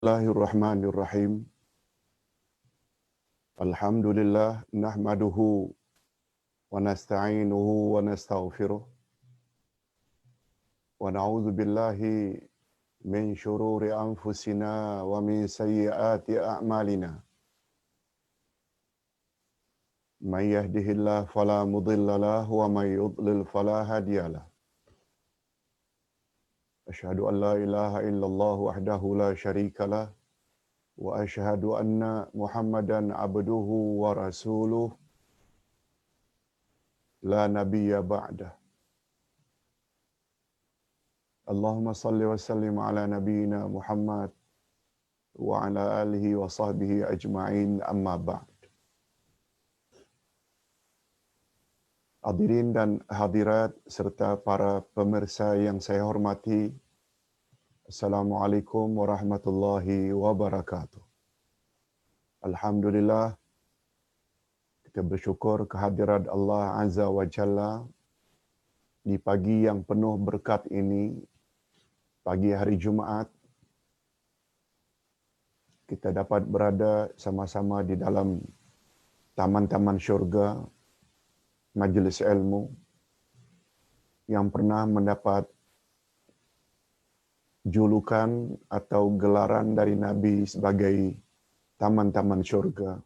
Bismillahirrahmanirrahim. Alhamdulillah nahmaduhu wa nasta'inuhu wa nastaghfiruh wa na'udzu billahi min shururi anfusina wa min sayyiati a'malina. Man yahdihillahu fala mudilla lahu wa man yudlil fala hadiya lahu. Asyhadu an la ilaha illallah wahdahu la syarika lah wa asyhadu anna Muhammadan abduhu wa rasuluh la nabiyya ba'dah. Allahumma salli wa sallim ala nabiyyina Muhammad wa ala alihi wa sahbihi ajma'in, amma ba'd. Hadirin dan hadirat serta para pemirsa yang saya hormati, Assalamualaikum warahmatullahi wabarakatuh. Alhamdulillah, kita bersyukur kehadirat Allah Azza wa Jalla di pagi yang penuh berkat ini, pagi hari Jumaat, kita dapat berada sama-sama di dalam taman-taman syurga, majlis ilmu yang pernah mendapat julukan atau gelaran dari Nabi sebagai taman-taman syurga,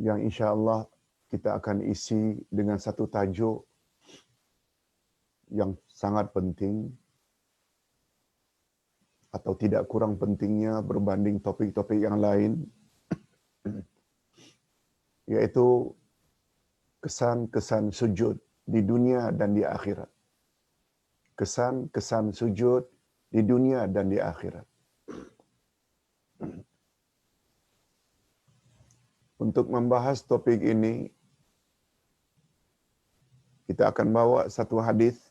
yang insya-Allah kita akan isi dengan satu tajuk yang sangat penting atau tidak kurang pentingnya berbanding topik-topik yang lain, yaitu kesan-kesan sujud di dunia dan di akhirat. Kesan-kesan sujud di dunia dan di akhirat. Untuk membahas topik ini, kita akan bawa satu hadis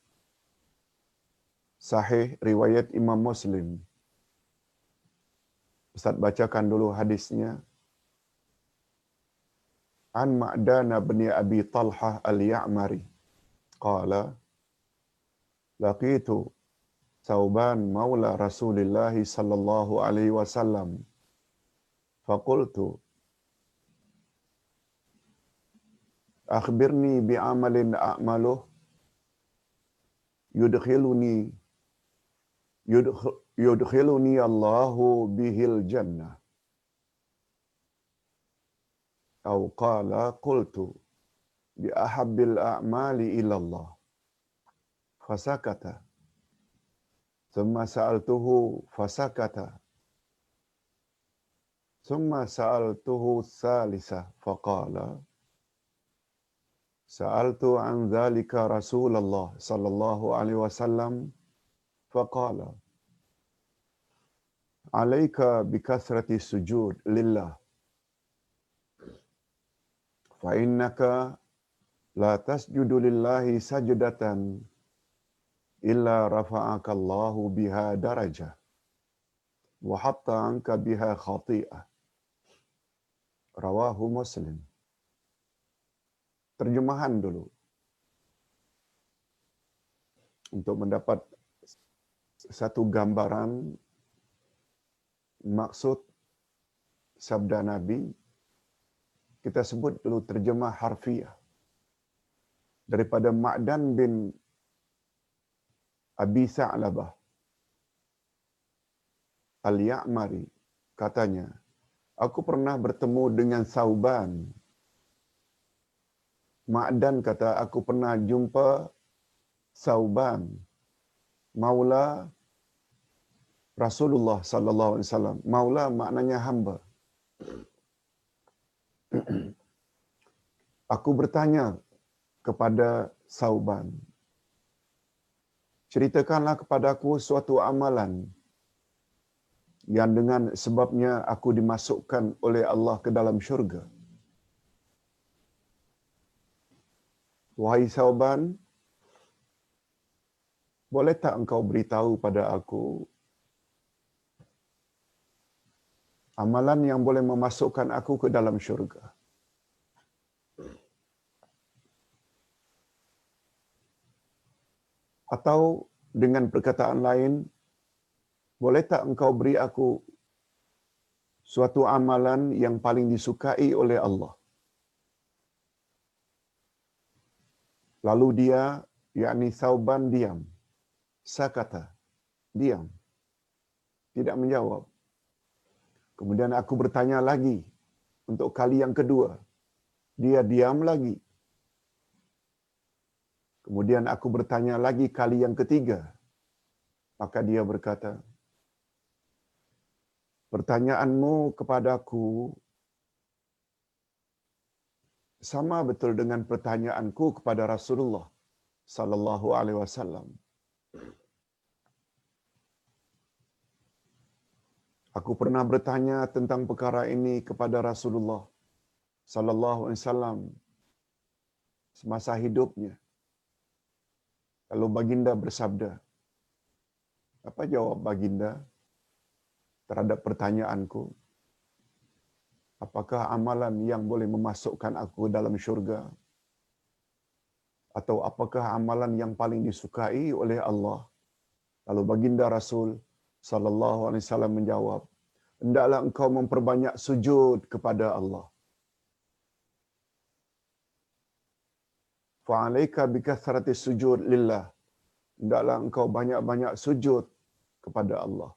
sahih riwayat Imam Muslim. Ustaz bacakan dulu hadisnya. An Ma'dana bin Abi Talhah al-Ya'mari qala laqitu Thauban maula Rasulillah sallallahu alaihi wasallam faqultu akhbirni bi'amalin a'maluh yudkhiluni Allahu bihil jannah. Atau qala qultu bi ahabbil a'mali ila Allah. Fasakata. Thumma sa'altuhu fasakata. Thumma sa'altuhu thalisa faqala sa'altu an dhalika Rasulullah sallallahu alaihi wasallam faqala alaika bikathrati sujud lillah fa innaka la tasjudu lillahi sajdatan illa rafa'aka Allahu biha darajah wa hatta anka biha khati'ah. Rawahu Muslim. Terjemahan dulu untuk mendapat satu gambaran maksud sabda Nabi. Kita sebut dulu terjemah harfiah daripada Ma'dan bin Abi Sa'labah al-Ya'mari. Katanya, aku pernah bertemu dengan Thauban. Ma'dan kata, aku pernah jumpa Thauban maula Rasulullah sallallahu alaihi wasallam. Maula maknanya hamba. Aku bertanya kepada Thauban, ceritakanlah kepada aku suatu amalan yang dengan sebabnya aku dimasukkan oleh Allah ke dalam syurga. Wahai Thauban, boleh tak engkau beritahu pada aku amalan yang boleh memasukkan aku ke dalam syurga? Atau dengan perkataan lain, boleh tak engkau beri aku suatu amalan yang paling disukai oleh Allah? Lalu dia, yakni Thauban, diam. Sakata, diam. Tidak menjawab. Kemudian aku bertanya lagi untuk kali yang kedua. Dia diam lagi. Kemudian aku bertanya lagi kali yang ketiga. Maka dia berkata, pertanyaanmu kepadaku sama betul dengan pertanyaanku kepada Rasulullah sallallahu alaihi wasallam. Aku pernah bertanya tentang perkara ini kepada Rasulullah sallallahu alaihi wasallam semasa hidupnya. Lalu baginda bersabda, apa jawab baginda terhadap pertanyaanku? Apakah amalan yang boleh memasukkan aku dalam syurga? Atau apakah amalan yang paling disukai oleh Allah? Lalu baginda Rasul sallallahu alaihi wasallam menjawab, hendaklah engkau memperbanyak sujud kepada Allah. Fa'alaika bikathrati sujud lillah. Hendaklah engkau banyak-banyak sujud kepada Allah.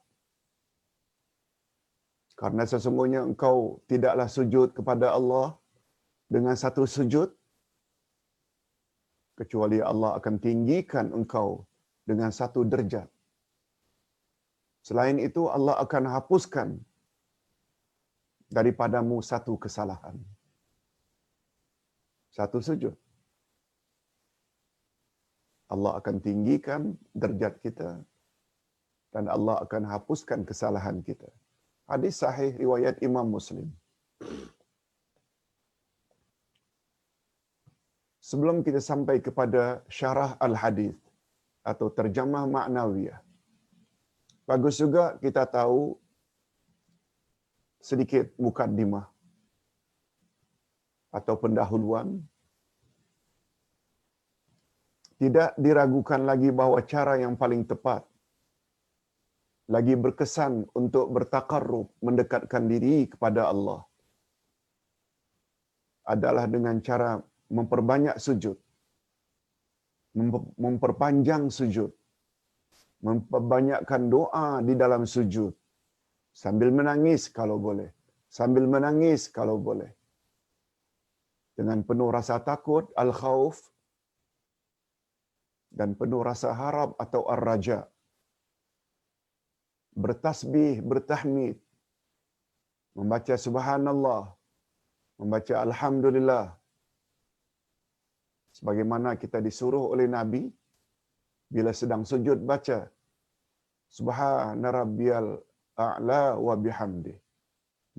Karena sesungguhnya engkau tidaklah sujud kepada Allah dengan satu sujud, kecuali Allah akan tinggikan engkau dengan satu derajat. Selain itu, Allah akan hapuskan daripadamu satu kesalahan. Satu sujud. Allah akan tinggikan derajat kita dan Allah akan hapuskan kesalahan kita. Hadis sahih riwayat Imam Muslim. Sebelum kita sampai kepada syarah al-hadis atau terjemah maknawiyah, bagus juga kita tahu sedikit mukaddimah atau pendahuluan. Tidak diragukan lagi bahawa cara yang paling tepat, lagi berkesan untuk bertakarrub, mendekatkan diri kepada Allah, adalah dengan cara memperbanyak sujud, memperpanjang sujud, memperbanyakkan doa di dalam sujud, sambil menangis kalau boleh, sambil menangis kalau boleh, dengan penuh rasa takut, al-khauf, dan penuh rasa harap atau ar-raja. Bertasbih, bertahmid, membaca subhanallah, membaca alhamdulillah. Sebagaimana kita disuruh oleh Nabi, bila sedang sujud baca, subhana rabbiyal a'la wa bihamdih.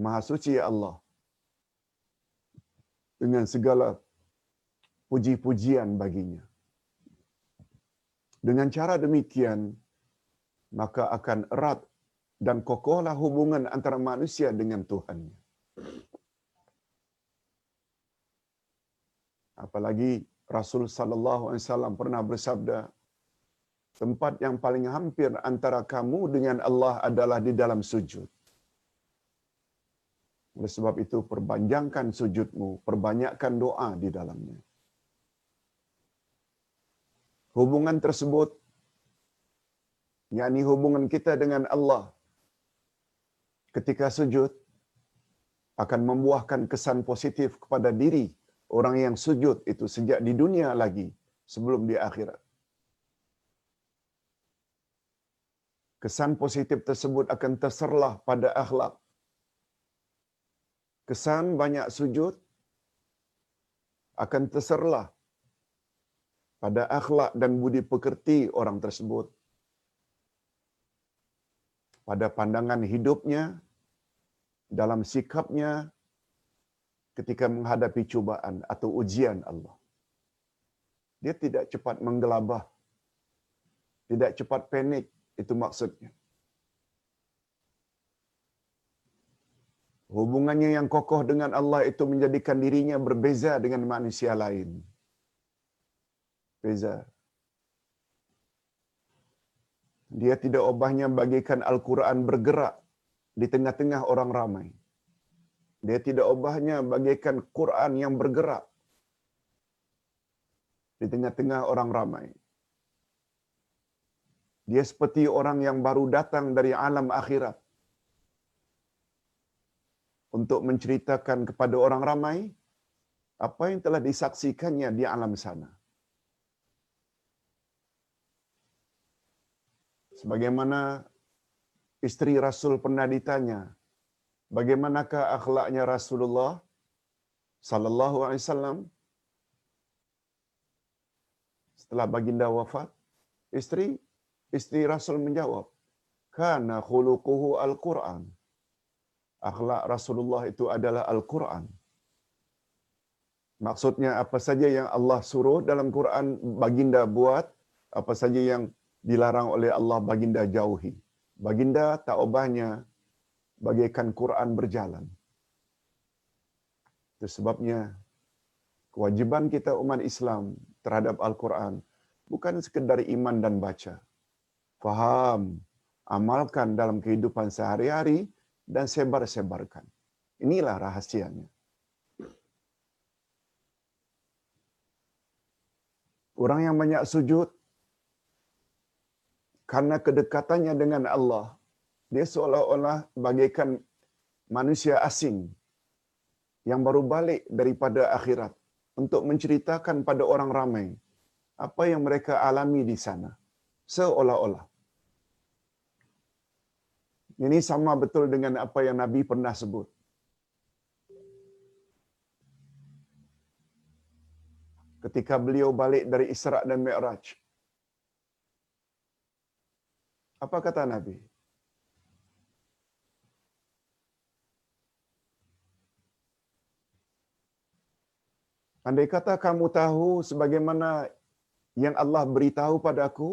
Maha suci Allah dengan segala puji-pujian baginya. Dengan cara demikian, maka akan erat dan kokohlah hubungan antara manusia dengan Tuhannya. Apalagi Rasul sallallahu alaihi wasallam pernah bersabda, tempat yang paling hampir antara kamu dengan Allah adalah di dalam sujud. Oleh sebab itu, perpanjangkan sujudmu, perbanyakkan doa di dalamnya. Hubungan tersebut, yakni hubungan kita dengan Allah ketika sujud, akan membuahkan kesan positif kepada diri orang yang sujud itu sejak di dunia lagi, sebelum di akhirat. Kesan positif tersebut akan terserlah pada akhlak. Kesan banyak sujud akan terserlah pada akhlak dan budi pekerti orang tersebut, pada pandangan hidupnya, dalam sikapnya ketika menghadapi cubaan atau ujian Allah. Dia tidak cepat menggelabah, tidak cepat panik, itu maksudnya. Hubungannya yang kokoh dengan Allah itu menjadikan dirinya berbeza dengan manusia lain. Beza. Dia tidak ubahnya bagaikan Al-Quran bergerak di tengah-tengah orang ramai. Dia tidak ubahnya bagaikan Quran yang bergerak di tengah-tengah orang ramai. Dia seperti orang yang baru datang dari alam akhirat untuk menceritakan kepada orang ramai apa yang telah disaksikannya di alam sana. Sebagaimana isteri Rasul pernah ditanya, bagaimanakah akhlaknya Rasulullah sallallahu alaihi wasallam setelah baginda wafat? Isteri Rasul menjawab, kana khuluquhu al-Quran. Akhlak Rasulullah itu adalah Al-Quran. Maksudnya apa saja yang Allah suruh dalam Quran baginda buat, apa saja yang dilarang oleh Allah baginda jauhi. Baginda tak ubahnya bagaikan Quran berjalan. Itu sebabnya kewajiban kita umat Islam terhadap Al-Quran bukan sekedar iman dan baca. Faham, amalkan dalam kehidupan sehari-hari dan sebar-sebarkan. Inilah rahasianya. Orang yang banyak sujud karena kedekatannya dengan Allah, dia seolah-olah bagaikan manusia asing yang baru balik daripada akhirat untuk menceritakan pada orang ramai apa yang mereka alami di sana. Seolah-olah. Ini sama betul dengan apa yang Nabi pernah sebut. Ketika beliau balik dari Isra' dan Mi'raj. Apa kata Nabi? Andai kata kamu tahu sebagaimana yang Allah beritahu padaku,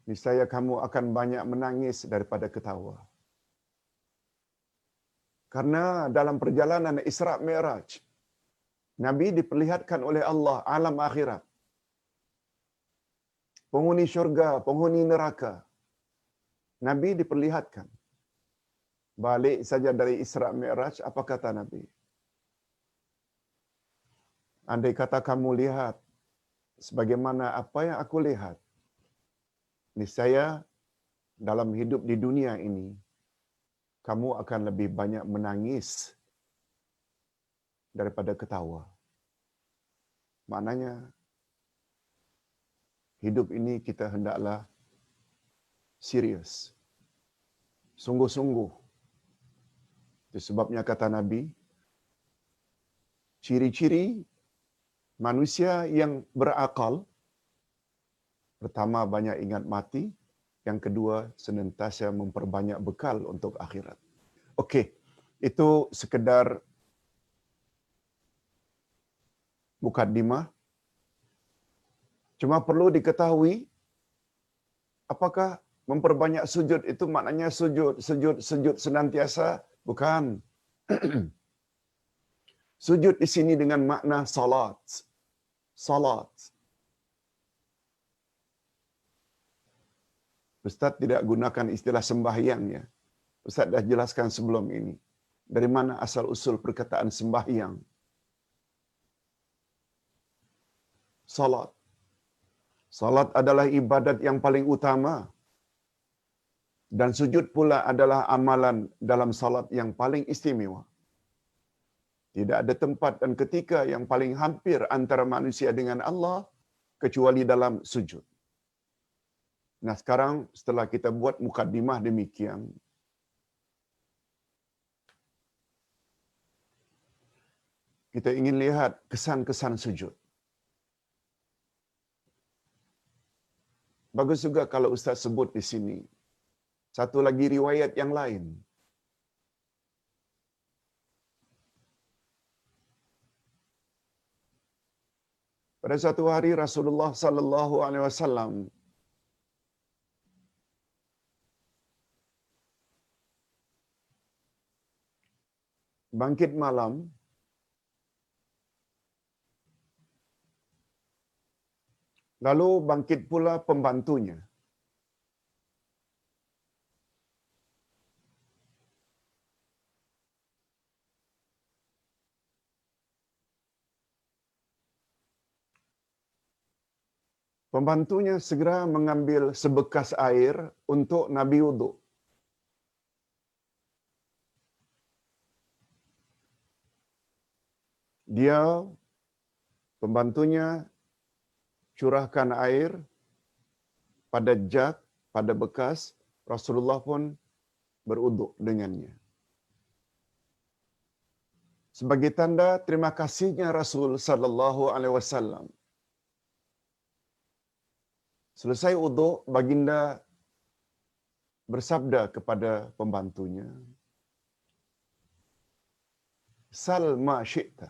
niscaya kamu akan banyak menangis daripada ketawa. Karena dalam perjalanan Isra' Mi'raj, Nabi diperlihatkan oleh Allah alam akhirat. Penghuni syurga, penghuni neraka. Nabi diperlihatkan. Balik saja dari Isra' Mi'raj, apa kata Nabi? Andai kata kamu lihat sebagaimana apa yang aku lihat, niscaya dalam hidup di dunia ini, kamu akan lebih banyak menangis daripada ketawa. Maknanya, hidup ini kita hendaklah serius. Sungguh-sungguh. Itu sebabnya kata Nabi, ciri-ciri manusia yang berakal, pertama banyak ingat mati, yang kedua senantiasa memperbanyak bekal untuk akhirat. Okey, itu sekedar mukadimah. Cuma perlu diketahui, apakah memperbanyak sujud itu maknanya sujud senantiasa? Bukan. Sujud di sini dengan makna salat. Salat. Ustaz tidak gunakan istilah sembahyang ya. Ustaz dah jelaskan sebelum ini. Dari mana asal usul perkataan sembahyang? Salat. Salat adalah ibadat yang paling utama. Dan sujud pula adalah amalan dalam salat yang paling istimewa. Tidak ada tempat dan ketika yang paling hampir antara manusia dengan Allah kecuali dalam sujud. Nah sekarang setelah kita buat mukadimah demikian, kita ingin lihat kesan-kesan sujud. Bagus juga kalau Ustaz sebut di sini. Satu lagi riwayat yang lain. Pada suatu hari Rasulullah sallallahu alaihi wasallam bangkit malam Lalu bangkit pula pembantunya. Pembantunya segera mengambil sebekas air untuk Nabi wuduk. Dia, pembantunya, curahkan air pada jug, pada bekas. Rasulullah pun berwuduk dengannya. Sebagai tanda terima kasihnya Rasul sallallahu alaihi wasallam. Selesai wuduk, baginda bersabda kepada pembantunya, "Sal ma syi'ta."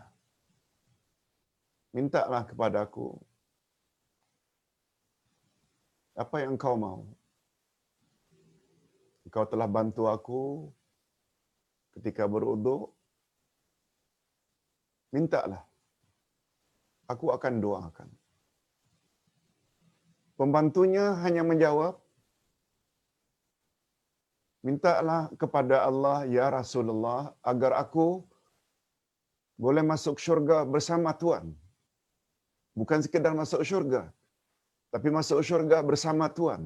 Mintalah kepada aku apa yang kau mau. Engkau telah bantu aku ketika berwuduk. Mintalah. Aku akan doakan. Pembantunya hanya menjawab, mintalah kepada Allah, ya Rasulullah, agar aku boleh masuk syurga bersama Tuhan. Bukan sekedar masuk syurga, tapi masuk syurga bersama Tuhan.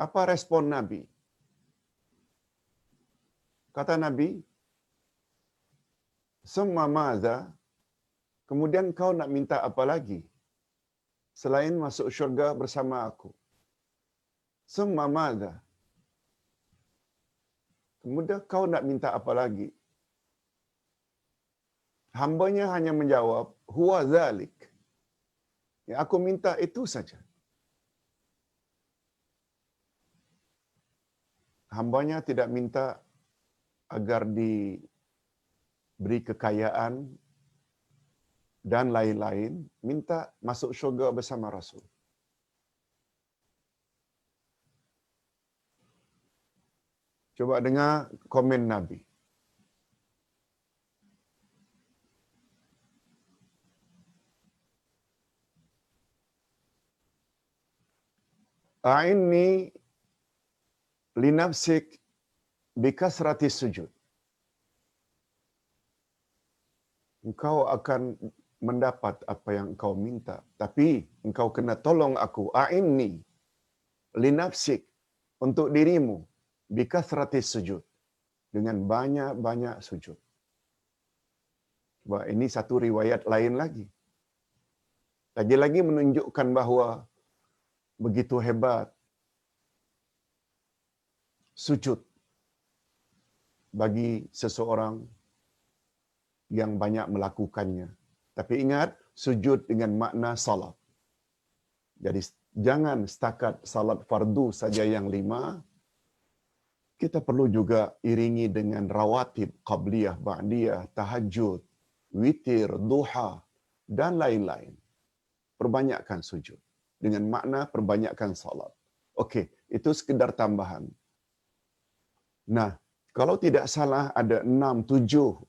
Apa respon Nabi? Kata Nabi, "Summa maza?" Kemudian kau nak minta apa lagi selain masuk syurga bersama aku? "Summa maza?" Kemudian kau nak minta apa lagi? Hambanya hanya menjawab, "Huwa zalik." Yang aku minta itu saja. Hambanya tidak minta agar diberi kekayaan dan lain-lain, minta masuk syurga bersama Rasul. Coba dengar komen Nabi. "A'inni linafsik bikasrati sujud." Engkau akan mendapat apa yang engkau minta, tapi engkau kena tolong aku. A'inni linafsik, untuk dirimu, bikasrati sujud, dengan banyak-banyak sujud. Wah, ini satu riwayat lain lagi. Lagi-lagi menunjukkan bahawa begitu hebat sujud bagi seseorang yang banyak melakukannya. Tapi ingat, sujud dengan makna salat. Jadi jangan setakat salat fardu saja yang 5. Kita perlu juga iringi dengan rawatib, qabliyah, ba'diyah, tahajud, witir, duha, dan lain-lain. Perbanyakkan sujud. Dengan makna perbanyakkan salat. Okey, itu sekedar tambahan. Nah, kalau tidak salah ada 6-7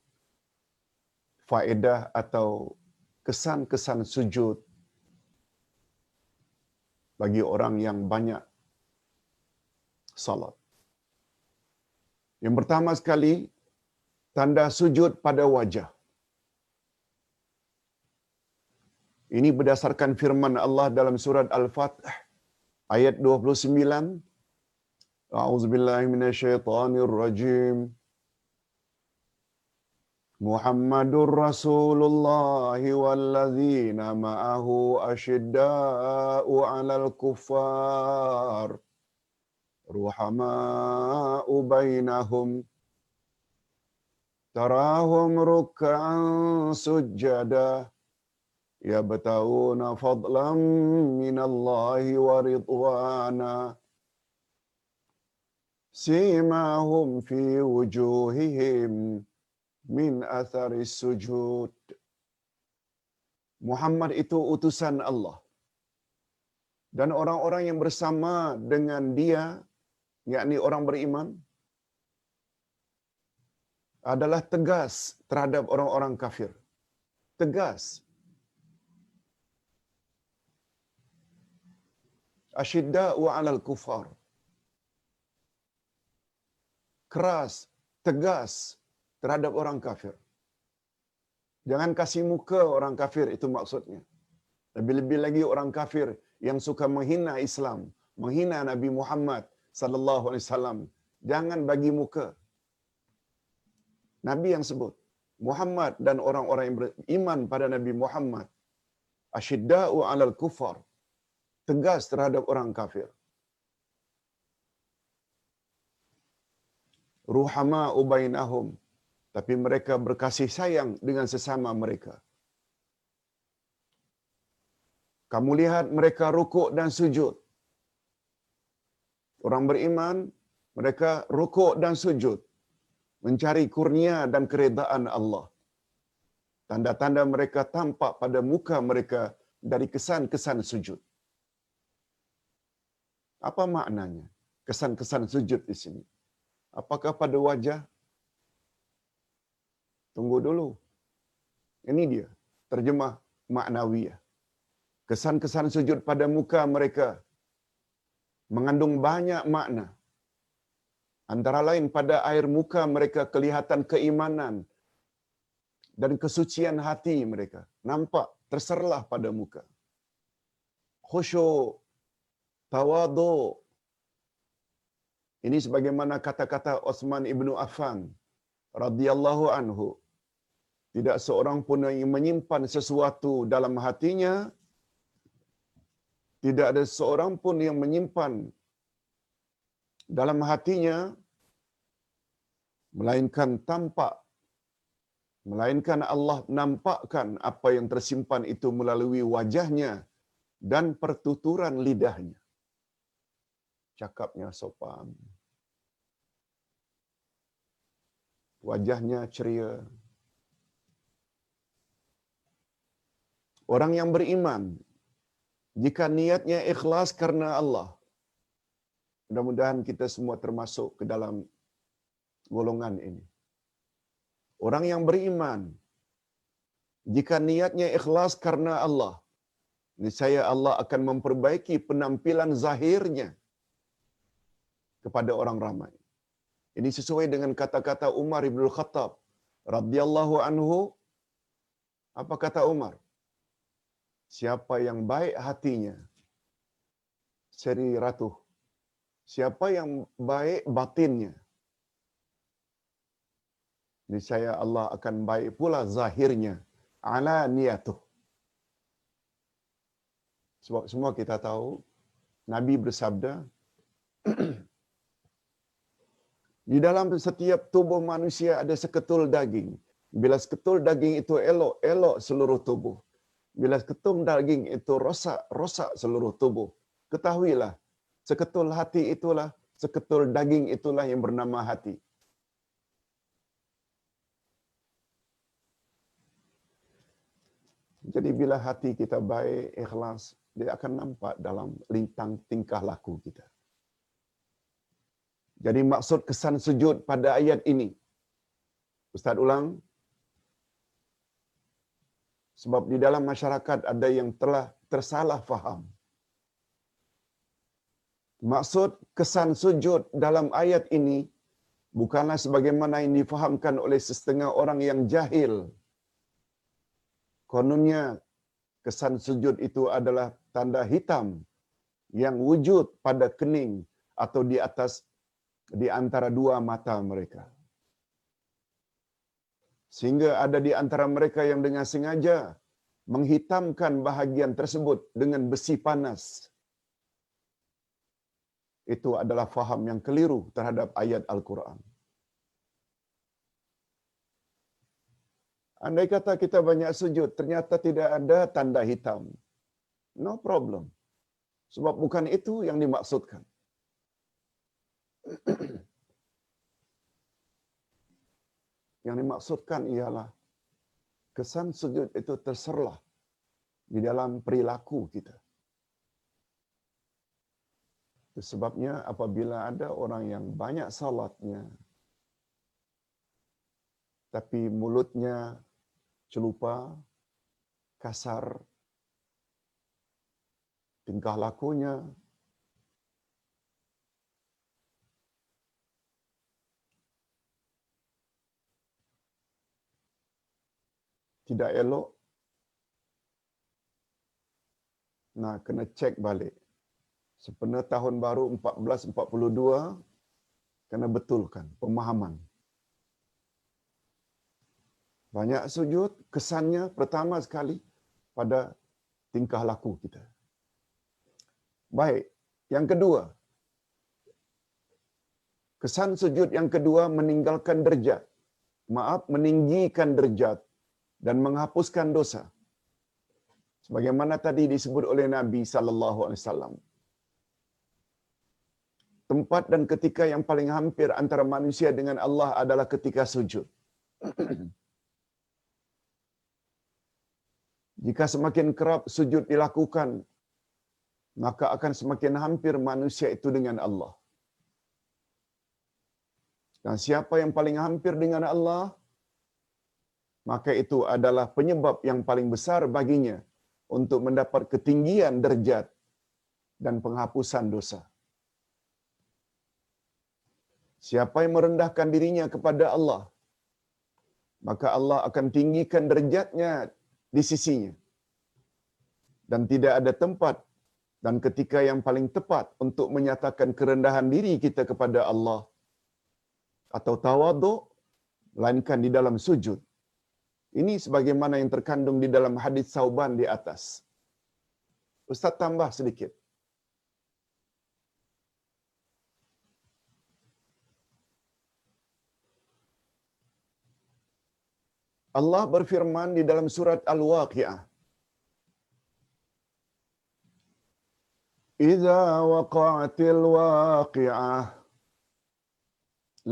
faedah atau kesan-kesan sujud bagi orang yang banyak salat. Yang pertama sekali, tanda sujud pada wajah. Ini berdasarkan firman Allah dalam surat Al-Fatih ayat 29. A'udzubillahi minasyaitonirrajim. Muhammadur Rasulullah walladzina ma'ahu asyidda'u 'alal kuffar ruhama'u bainahum tarahum ruk'an sujjada yabtaguna fadlan minallahi wa ridwana simahum fi wujuhihim min atharis sujud. Muhammad itu utusan Allah. Dan orang-orang yang bersama dengan dia, yakni orang beriman, adalah tegas terhadap orang-orang kafir. Tegas. Asyidda'u 'alal kufar. Keras, tegas terhadap orang kafir. Jangan kasih muka orang kafir, itu maksudnya. Lebih-lebih lagi orang kafir yang suka menghina Islam, menghina Nabi Muhammad sallallahu alaihi wasallam. Jangan bagi muka. Nabi yang sebut, Muhammad dan orang-orang yang beriman pada Nabi Muhammad, asyidda'u 'alal kufar, tegas terhadap orang kafir. Ruhama'u bainahum, tapi mereka berkasih sayang dengan sesama mereka. Kamu lihat mereka rukuk dan sujud. Orang beriman, mereka rukuk dan sujud, mencari kurnia dan keredaan Allah. Tanda-tanda mereka tampak pada muka mereka dari kesan-kesan sujud. Apa maknanya kesan-kesan sujud di sini? Apakah pada wajah? Tunggu dulu. Ini dia terjemah maknawiyah. Kesan-kesan sujud pada muka mereka mengandung banyak makna. Antara lain pada air muka mereka kelihatan keimanan dan kesucian hati mereka. Nampak terserlah pada muka. Khusyuk, tawadhu. Ini sebagaimana kata-kata Utsman ibnu Affan radhiyallahu anhu. Tidak seorang pun yang menyimpan sesuatu dalam hatinya, tidak ada seorang pun yang menyimpan dalam hatinya melainkan Allah nampakkan apa yang tersimpan itu melalui wajahnya dan pertuturan lidahnya. Cakapnya sopan, wajahnya ceria. Orang yang beriman, jika niatnya ikhlas karena Allah, mudah-mudahan kita semua termasuk ke dalam golongan ini. Orang yang beriman, jika niatnya ikhlas karena Allah, niscaya Allah akan memperbaiki penampilan zahirnya kepada orang ramai. Ini sesuai dengan kata-kata Umar ibn Khattab radhiyallahu anhu. Apa kata Umar? Siapa yang baik hatinya, sariratuh. Siapa yang baik batinnya, niscaya Allah akan baik pula zahirnya, ala niyatuh. Sebab semua kita tahu, Nabi bersabda, di dalam setiap tubuh manusia ada seketul daging. Bila seketul daging itu elok, elok seluruh tubuh. Bila seketul daging itu rosak, rosak seluruh tubuh. Ketahuilah, seketul hati itulah, seketul daging itulah yang bernama hati. Jadi bila hati kita baik, ikhlas, dia akan nampak dalam lintang tingkah laku kita. Jadi maksud kesan sujud pada ayat ini, Ustaz ulang, sebab di dalam masyarakat ada yang telah tersalah faham. Maksud kesan sujud dalam ayat ini bukanlah sebagaimana yang difahamkan oleh setengah orang yang jahil. Kononnya kesan sujud itu adalah tanda hitam yang wujud pada kening atau di atas di antara dua mata mereka. Sehingga ada di antara mereka yang dengan sengaja menghitamkan bahagian tersebut dengan besi panas. Itu adalah faham yang keliru terhadap ayat Al-Quran. Andai kata kita banyak sujud, ternyata tidak ada tanda hitam. No problem. Sebab bukan itu yang dimaksudkan. Yang dimaksudkan ialah kesan sujud itu terserlah di dalam perilaku kita. Itu sebabnya apabila ada orang yang banyak salatnya, tapi mulutnya celupa, kasar, tingkah lakunya tidak elok. Nah, kena cek balik. Sepenuh tahun baru 1442, kena betulkan pemahaman. Banyak sujud, kesannya pertama sekali pada tingkah laku kita. Baik, yang kedua, kesan sujud yang kedua meninggalkan derajat. Meninggikan derajat dan menghapuskan dosa. Sebagaimana tadi disebut oleh Nabi sallallahu alaihi wasallam. Tempat dan ketika yang paling hampir antara manusia dengan Allah adalah ketika sujud. Jika semakin kerap sujud dilakukan, maka akan semakin hampir manusia itu dengan Allah. Dan siapa yang paling hampir dengan Allah, maka itu adalah penyebab yang paling besar baginya untuk mendapat ketinggian derajat dan penghapusan dosa. Siapa yang merendahkan dirinya kepada Allah, maka Allah akan tinggikan derajatnya di sisinya. Dan tidak ada tempat dan ketika yang paling tepat untuk menyatakan kerendahan diri kita kepada Allah atau tawaduk, melainkan di dalam sujud. Ini sebagaimana yang terkandung di dalam hadis Sauban di atas. Ustaz tambah sedikit. Allah berfirman di dalam surat Al-Waqi'ah. Iza waqa'atil waqi'ah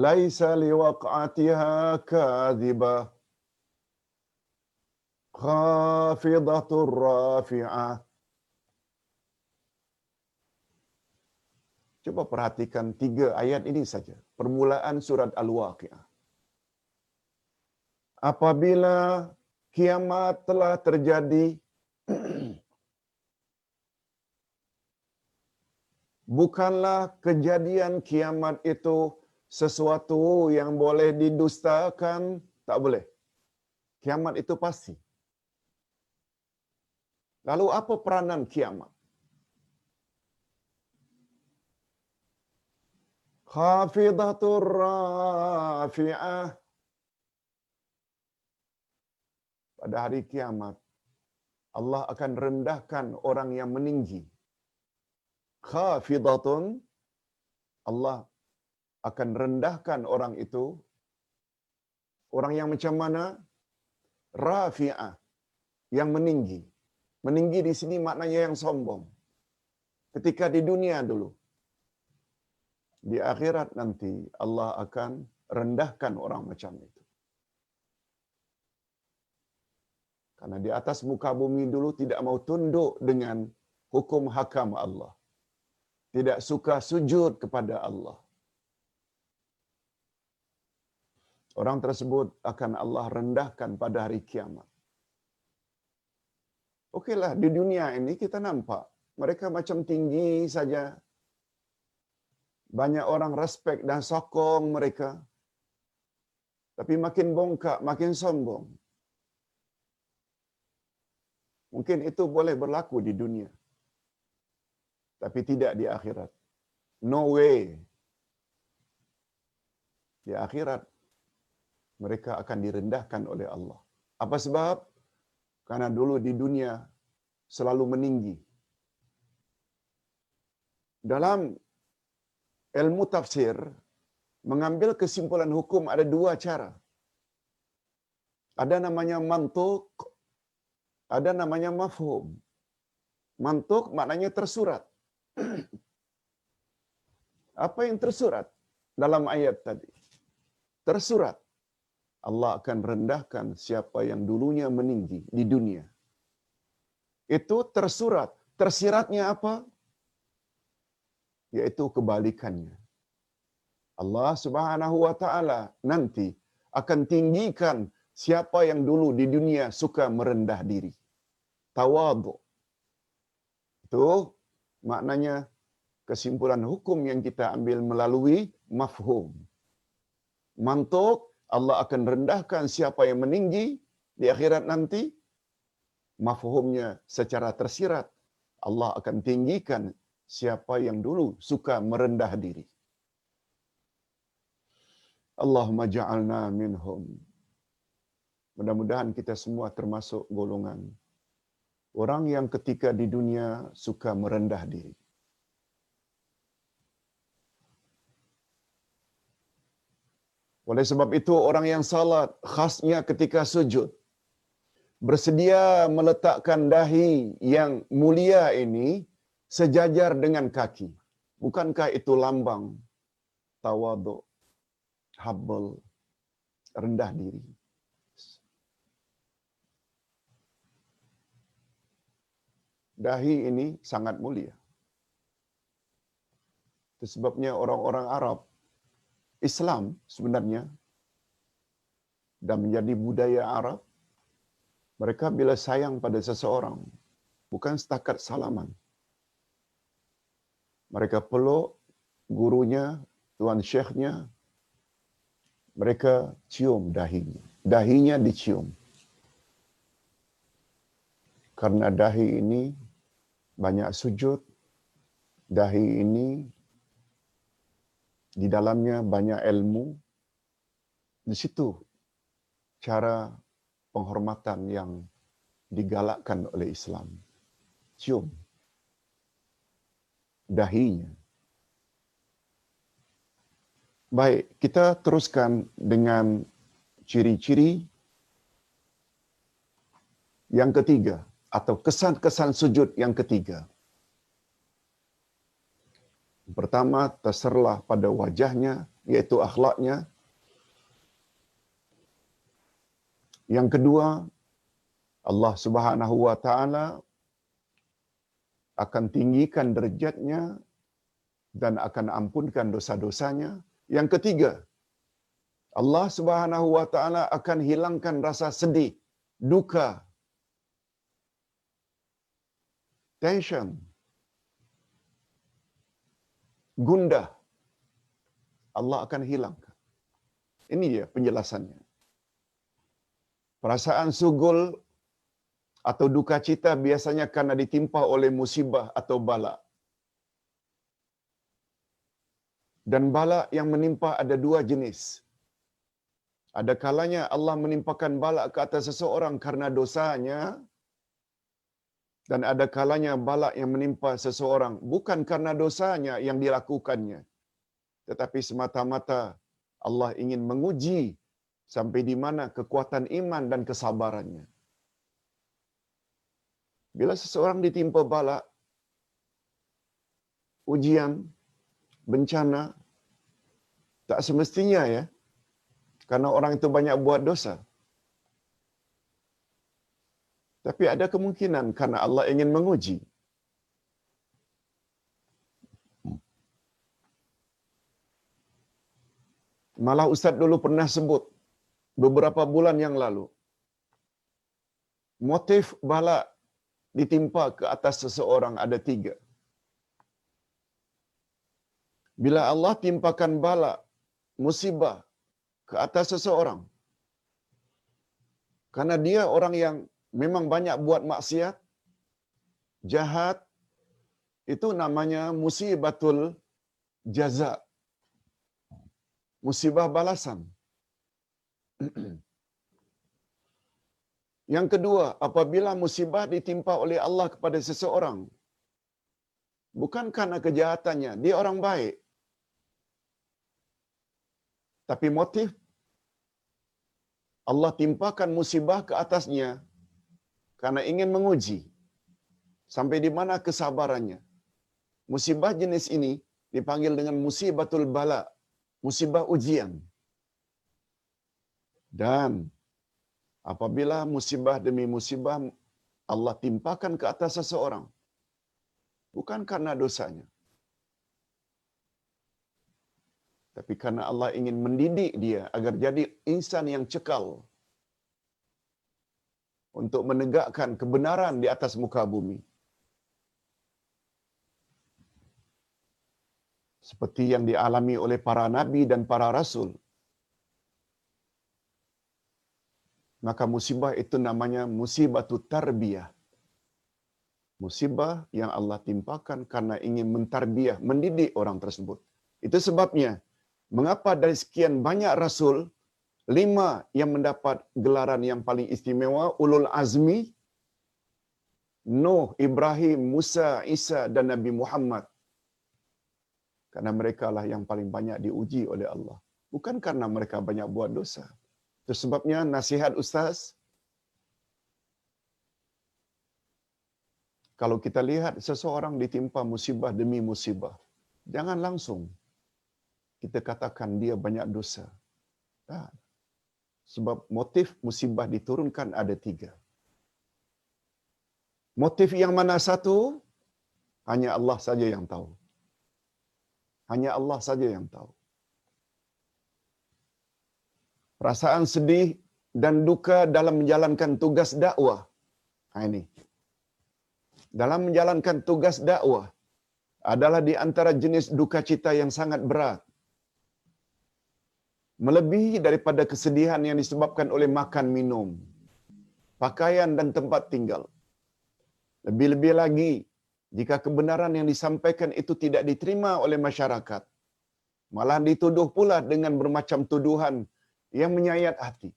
laisa liwaq'atiha kadhibah khafidatur rafi'ah. Coba perhatikan 3 ayat ini saja. Permulaan surat Al-Waqi'ah. Apabila kiamat telah terjadi, bukanlah kejadian kiamat itu sesuatu yang boleh didustakan, tak boleh. Kiamat itu pasti. Lalu apa peranan kiamat? Khafidatur rafi'ah. Pada hari kiamat, Allah akan rendahkan orang yang meninggi. Khafidatun, Allah akan rendahkan orang itu. Orang yang macam mana? Rafi'ah, yang meninggi. Meninggi di sini maknanya yang sombong. Ketika di dunia dulu. Di akhirat nanti Allah akan rendahkan orang macam itu. Karena di atas muka bumi dulu tidak mau tunduk dengan hukum hakam Allah. Tidak suka sujud kepada Allah. Orang tersebut akan Allah rendahkan pada hari kiamat. Okeylah, di dunia ini kita nampak mereka macam tinggi saja. Banyak orang respect dan sokong mereka. Tapi makin bongkak, makin sombong. Mungkin itu boleh berlaku di dunia. Tapi tidak di akhirat. No way. Di akhirat, mereka akan direndahkan oleh Allah. Apa sebab? Karena dulu di dunia selalu meninggi. Dalam ilmu tafsir, mengambil kesimpulan hukum ada 2 cara. Ada namanya mantuk, ada namanya mafhum. Mantuk maknanya tersurat. Apa yang tersurat dalam ayat tadi? Tersurat. Allah akan rendahkan siapa yang dulunya meninggi di dunia. Itu tersurat. Tersiratnya apa? Yaitu kebalikannya. Allah Subhanahu wa taala nanti akan tinggikan siapa yang dulu di dunia suka merendah diri. Tawadhu. Itu maknanya kesimpulan hukum yang kita ambil melalui mafhum. Mantuk, Allah akan rendahkan siapa yang meninggi di akhirat nanti. Mafhumnya secara tersirat, Allah akan tinggikan siapa yang dulu suka merendah diri. Allahumma ja'alna minhum. Mudah-mudahan kita semua termasuk golongan orang yang ketika di dunia suka merendah diri. Oleh sebab itu orang yang salat khasnya ketika sujud bersedia meletakkan dahi yang mulia ini sejajar dengan kaki. Bukankah itu lambang tawadhu, habl, rendah diri? Dahi ini sangat mulia. Itu sebabnya orang-orang Arab Islam sebenarnya dan menjadi budaya Arab, mereka bila sayang pada seseorang bukan setakat salaman. Mereka peluk gurunya, tuan syekhnya, mereka cium dahinya. Dahinya dicium. Karena dahi ini banyak sujud, dahi ini di dalamnya banyak ilmu. Di situ cara penghormatan yang digalakkan oleh Islam. Cium dahinya. Baik, kita teruskan dengan ciri-ciri yang ketiga atau kesan-kesan sujud yang ketiga. Pertama, terserlah pada wajahnya, yaitu akhlaknya. Yang kedua, Allah Subhanahu wa taala akan tinggikan derajatnya dan akan ampunkan dosa-dosanya. Yang ketiga, Allah Subhanahu wa taala akan hilangkan rasa sedih, duka, tension, gundah. Allah akan hilangkan. Ini dia penjelasannya. Perasaan sugul atau duka cita biasanya karena ditimpa oleh musibah atau bala. Dan bala yang menimpa ada dua jenis. Ada kalanya Allah menimpakan bala ke atas seseorang karena dosanya, dan ada kalanya bala yang menimpa seseorang bukan karena dosanya yang dilakukannya, tetapi semata-mata Allah ingin menguji sampai di mana kekuatan iman dan kesabarannya. Bila seseorang ditimpa bala, ujian, bencana, tak semestinya ya, karena orang itu banyak buat dosa. Tapi ada kemungkinan karena Allah ingin menguji. Malah Ustaz dulu pernah sebut beberapa bulan yang lalu, motif bala ditimpa ke atas seseorang ada tiga. Bila Allah timpakan bala, musibah ke atas seseorang, karena dia orang yang memang banyak buat maksiat, jahat, itu namanya musibatul jaza, musibah balasan. Yang kedua, apabila musibah ditimpa oleh Allah kepada seseorang, bukan karena kejahatannya, dia orang baik, tapi motif Allah timpakan musibah ke atasnya karena ingin menguji sampai di mana kesabarannya. Musibah jenis ini dipanggil dengan musibatul bala, musibah ujian. Dan apabila musibah demi musibah Allah timpakan ke atas seseorang, bukan karena dosanya, Tapi karena Allah ingin mendidik dia agar jadi insan yang cekal untuk menegakkan kebenaran di atas muka bumi. Seperti yang dialami oleh para nabi dan para rasul. Maka musibah itu namanya musibatu tarbiyah. Musibah yang Allah timpakan karena ingin mentarbiyah, mendidik orang tersebut. Itu sebabnya, mengapa dari sekian banyak rasul, 5 yang mendapat gelaran yang paling istimewa, ulul azmi, Nuh, Ibrahim, Musa, Isa dan Nabi Muhammad. Karena mereka lah yang paling banyak diuji oleh Allah. Bukan karena mereka banyak buat dosa. Itu sebabnya nasihat Ustaz, kalau kita lihat seseorang ditimpa musibah demi musibah, jangan langsung kita katakan dia banyak dosa. Nah, sebab motif musibah diturunkan ada 3. Motif yang mana satu, hanya Allah saja yang tahu. Hanya Allah saja yang tahu. Perasaan sedih dan duka dalam menjalankan tugas dakwah. Ini. Dalam menjalankan tugas dakwah adalah di antara jenis duka cita yang sangat berat. Melebihi daripada kesedihan yang disebabkan oleh makan minum, pakaian dan tempat tinggal. Lebih-lebih lagi, jika kebenaran yang disampaikan itu tidak diterima oleh masyarakat, malah dituduh pula dengan bermacam tuduhan yang menyayat hati.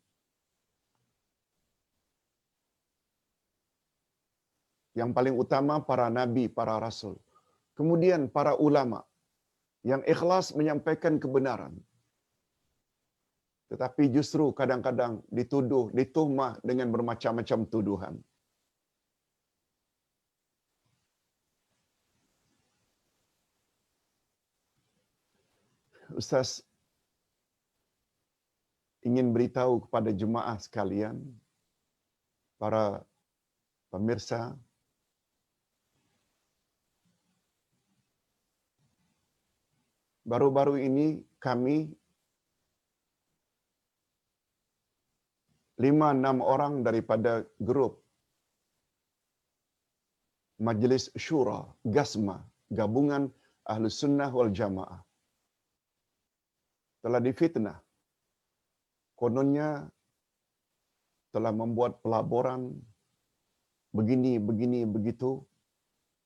Yang paling utama para nabi, para rasul. Kemudian para ulama yang ikhlas menyampaikan kebenaran. Tetapi justru kadang-kadang dituduh, dituhmah dengan bermacam-macam tuduhan. Ustaz ingin beritahu kepada jemaah sekalian, para pemirsa, baru-baru ini kami 5-6 orang daripada grup Majlis Syura, Gasma, Gabungan Ahlus Sunnah wal Jamaah, telah difitnah. Kononnya telah membuat pelaporan begini, begitu.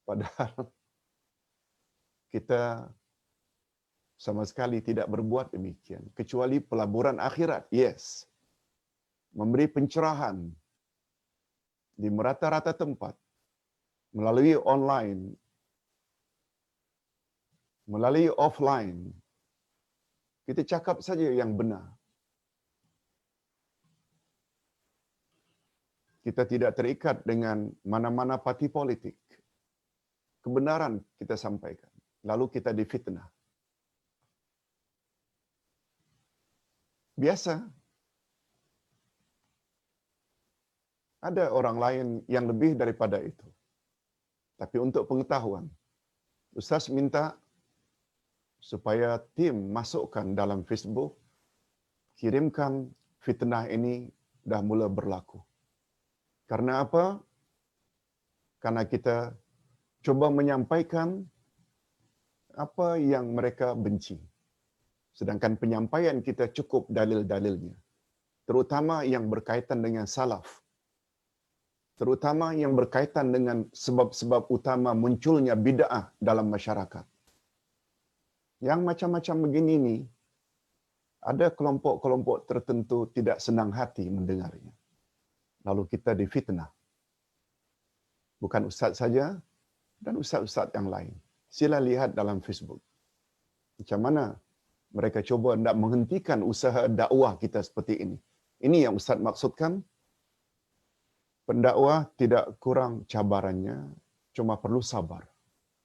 Padahal kita sama sekali tidak berbuat demikian. Kecuali pelaburan akhirat, yes. Memberi pencerahan di merata-rata tempat, melalui online, melalui offline. Kita cakap saja yang benar. Kita tidak terikat dengan mana-mana parti politik. Kebenaran kita sampaikan. Lalu kita difitnah. Biasa. Ada orang lain yang lebih daripada itu. Tapi untuk pengetahuan, Ustaz minta supaya tim masukkan dalam Facebook, kirimkan fitnah ini dah mula berlaku. Karena apa? Karena kita cuba menyampaikan apa yang mereka benci. Sedangkan penyampaian kita cukup dalil-dalilnya. Terutama yang berkaitan dengan salaf. Terutama yang berkaitan dengan sebab-sebab utama munculnya bid'ah dalam masyarakat. Yang macam-macam begini ni, ada kelompok-kelompok tertentu tidak senang hati mendengarnya. Lalu kita difitnah. Bukan ustaz saja dan ustaz-ustaz yang lain. Sila lihat dalam Facebook. Macam mana mereka cuba nak menghentikan usaha dakwah kita seperti ini. Ini yang ustaz maksudkan. Pendakwah tidak kurang cabarannya, cuma perlu sabar.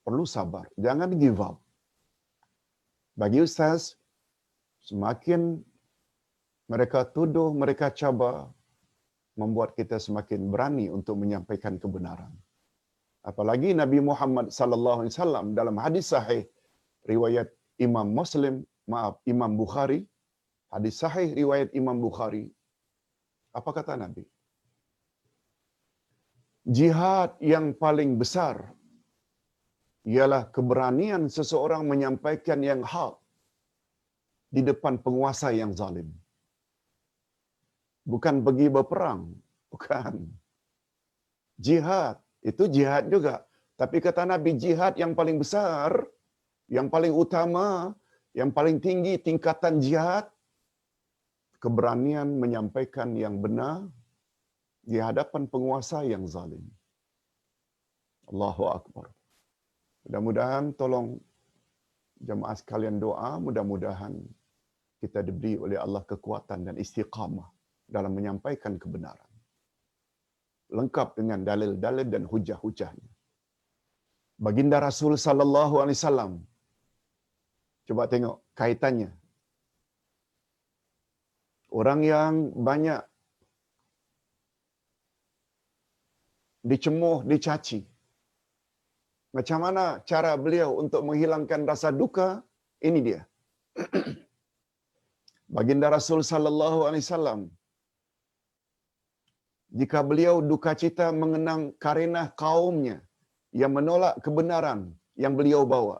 Perlu sabar. Jangan give up. Bagi ustaz, semakin mereka tuduh, mereka cabar, membuat kita semakin berani untuk menyampaikan kebenaran. Apalagi Nabi Muhammad sallallahu alaihi wasallam dalam hadis sahih riwayat Imam Muslim Imam Bukhari, hadis sahih riwayat Imam Bukhari. Apa kata Nabi? Jihad yang paling besar ialah keberanian seseorang menyampaikan yang hak di depan penguasa yang zalim. Bukan pergi berperang, bukan. Jihad, itu jihad juga. Tapi kata Nabi, jihad yang paling besar, yang paling utama, yang paling tinggi tingkatan jihad, keberanian menyampaikan yang benar di hadapan penguasa yang zalim. Allahu Akbar. Mudah-mudahan tolong jemaah sekalian doa, mudah-mudahan kita diberi oleh Allah kekuatan dan istiqamah dalam menyampaikan kebenaran. Lengkap dengan dalil-dalil dan hujah-hujahnya. Baginda Rasul sallallahu alaihi wasallam. Coba tengok kaitannya. Orang yang banyak dicemuh, dicaci. Macam mana cara beliau untuk menghilangkan rasa duka? Ini dia. Baginda Rasul sallallahu alaihi wasallam, jika beliau duka cita mengenang karenah kaumnya yang menolak kebenaran yang beliau bawa,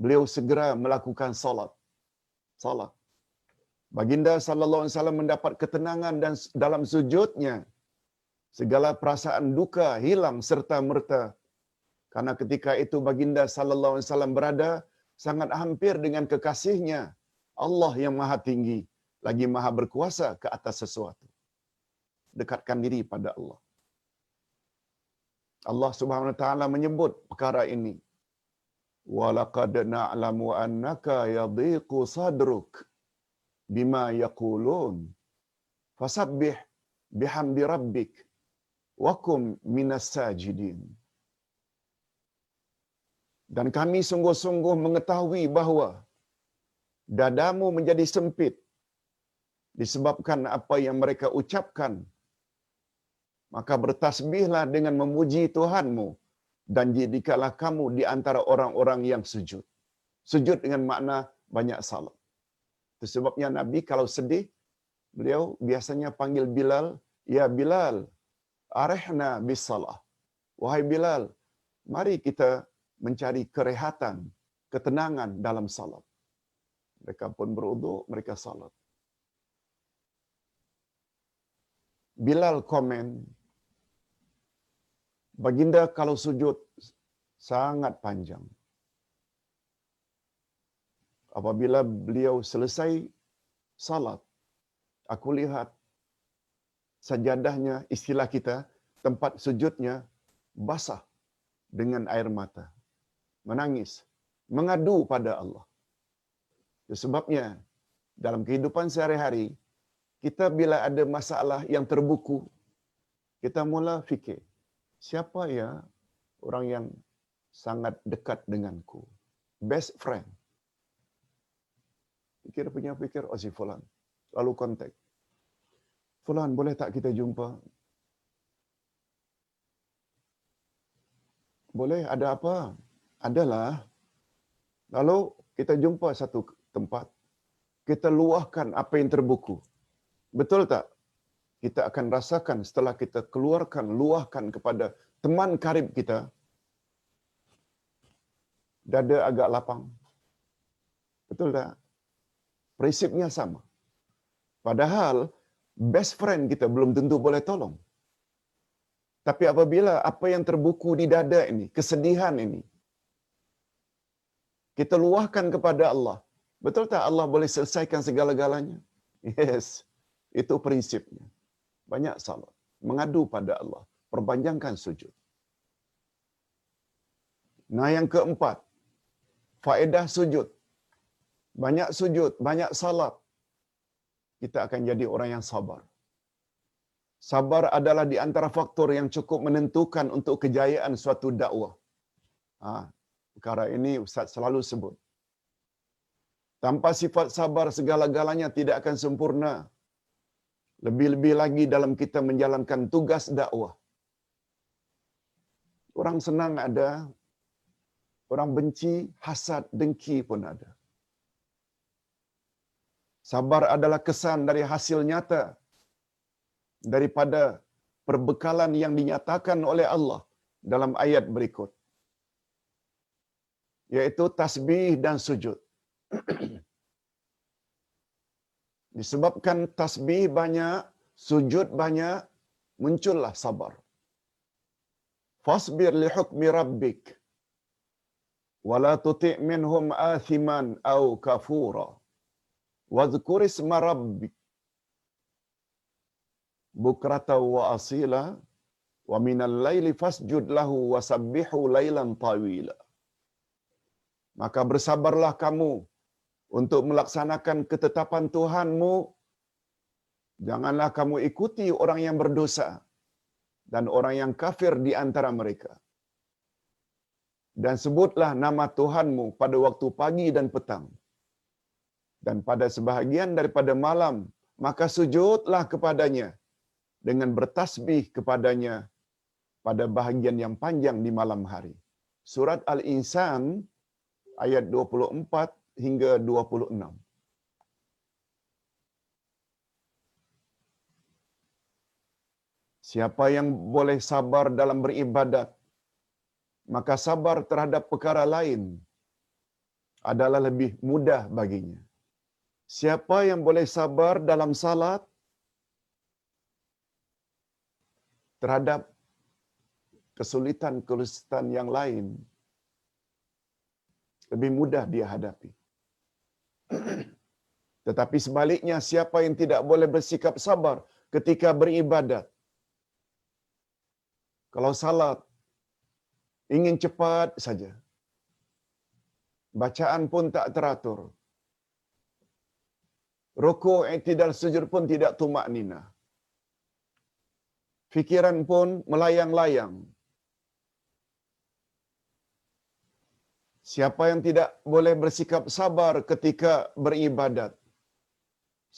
beliau segera melakukan salat. Salat. Baginda sallallahu alaihi wasallam mendapat ketenangan dan dalam sujudnya segala perasaan duka hilang serta merta. Karena ketika itu baginda sallallahu alaihi wasallam berada sangat hampir dengan kekasihnya, Allah yang Maha Tinggi, lagi Maha Berkuasa ke atas sesuatu. Dekatkan diri pada Allah. Allah Subhanahu wa taala menyebut perkara ini. Wa laqad na'lamu annaka yadhiqu sadruk bima yaqulun fasabbih bihamdi rabbik wa kum minas sajidin. Dan kami sungguh-sungguh mengetahui bahawa dadamu menjadi sempit disebabkan apa yang mereka ucapkan. Maka bertasbihlah dengan memuji Tuhanmu dan jadikanlah kamu di antara orang-orang yang sujud. Sujud dengan makna banyak salat. Itu sebabnya Nabi kalau sedih, beliau biasanya panggil Bilal, ya Bilal, arihna bis salah. Wahai Bilal, mari kita mencari kerehatan, ketenangan dalam salat. Mereka pun berwuduk, mereka salat. Bilal komen, baginda kalau sujud sangat panjang. Apabila beliau selesai salat, aku lihat sajadahnya, istilah kita, tempat sujudnya basah dengan air mata. Menangis, mengadu pada Allah. Itu sebabnya dalam kehidupan sehari-hari, kita bila ada masalah yang terbuku, kita mula fikir, siapa ya orang yang sangat dekat denganku? Best friend. Fikir, oh si Fulan. Lalu kontak. Fulan, boleh tak kita jumpa? Boleh, ada apa? Adalah. Lalu kita jumpa satu tempat. Kita luahkan apa yang terbuku. Betul tak? Kita akan rasakan setelah kita keluarkan, luahkan kepada teman karib kita, dada agak lapang. Betul tak? Prinsipnya sama. Padahal, best friend kita belum tentu boleh tolong. Tapi apabila apa yang terbuku di dada ini, kesedihan ini, kita luahkan kepada Allah. Betul tak Allah boleh selesaikan segala-galanya? Yes. Itu prinsipnya. Banyak salat. Mengadu pada Allah. Perpanjangkan sujud. Nah yang keempat. Faedah sujud. Banyak sujud, banyak salat. Kita akan jadi orang yang sabar. Sabar adalah di antara faktor yang cukup menentukan untuk kejayaan suatu dakwah. Perkara ini Ustaz selalu sebut. Tanpa sifat sabar segala-galanya tidak akan sempurna. Lebih-lebih lagi dalam kita menjalankan tugas dakwah. Orang senang ada, orang benci, hasad, dengki pun ada. Sabar adalah kesan dari hasil nyata daripada perbekalan yang dinyatakan oleh Allah dalam ayat berikut, yaitu tasbih dan sujud. Disebabkan tasbih banyak, sujud banyak, muncullah sabar. Fasbir li hukmi rabbik wala tuti' minhum athiman aw kafura wadhkur isma rabbik bukratan wa asila wa minal laili fasjud lahu wasabbihu lailan tawila. Maka bersabarlah kamu untuk melaksanakan ketetapan Tuhanmu. Janganlah kamu ikuti orang yang berdosa dan orang yang kafir di antara mereka. Dan sebutlah nama Tuhanmu pada waktu pagi dan petang. Dan pada sebahagian daripada malam, maka sujudlah kepadanya dengan bertasbih kepadanya pada bahagian yang panjang di malam hari. Surat Al-Insan ayat 24 hingga 26. Siapa yang boleh sabar dalam beribadat, maka sabar terhadap perkara lain adalah lebih mudah baginya. Siapa yang boleh sabar dalam salat terhadap kesulitan-kesulitan yang lain, lebih mudah dia hadapi. Tetapi sebaliknya, siapa yang tidak boleh bersikap sabar ketika beribadat, kalau salat ingin cepat saja, bacaan pun tak teratur, rukuk, i'tidal, sujud pun tidak tumakninah, fikiran pun melayang-layang. Siapa yang tidak boleh bersikap sabar ketika beribadat,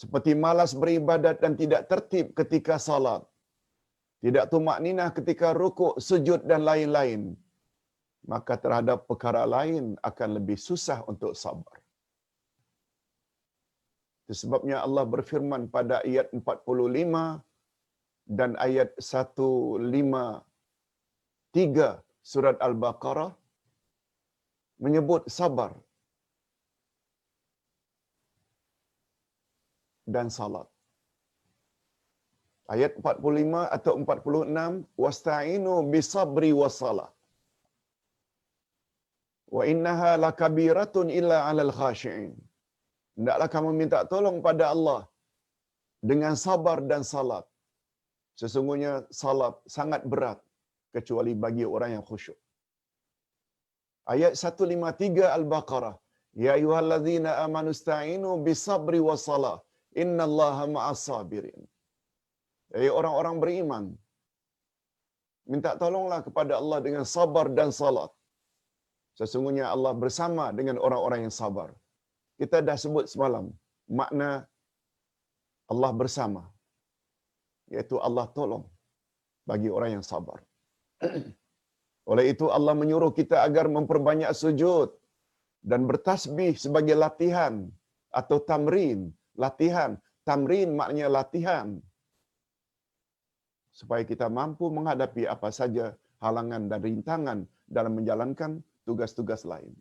seperti malas beribadat dan tidak tertib ketika salat, tidak tumakninah ketika rukuk, sujud dan lain-lain, maka terhadap perkara lain akan lebih susah untuk sabar. Itu sebabnya Allah berfirman pada ayat 45 dan ayat 153 surat Al-Baqarah menyebut sabar dan salat. Ayat 45 atau 46, wasta'inu bisabri wassalah wa innaha lakabiratun illa 'alal khashi'in. Hendaklah kamu minta tolong pada Allah dengan sabar dan salat. Sesungguhnya salat sangat berat kecuali bagi orang yang khusyuk. Ayat 153 Al-Baqarah, ya ayyuhallazina amanu ista'inu bisabri wassalah innallaha ma'as sabirin. Orang-orang beriman, minta tolonglah kepada Allah dengan sabar dan salat. Sesungguhnya Allah bersama dengan orang-orang yang sabar. Kita dah sebut semalam makna Allah bersama, iaitu Allah tolong bagi orang yang sabar. Oleh itu Allah menyuruh kita agar memperbanyak sujud dan bertasbih sebagai latihan atau tamrin. Latihan, tamrin maknanya latihan, supaya kita mampu menghadapi apa saja halangan dan rintangan dalam menjalankan tugas-tugas lain.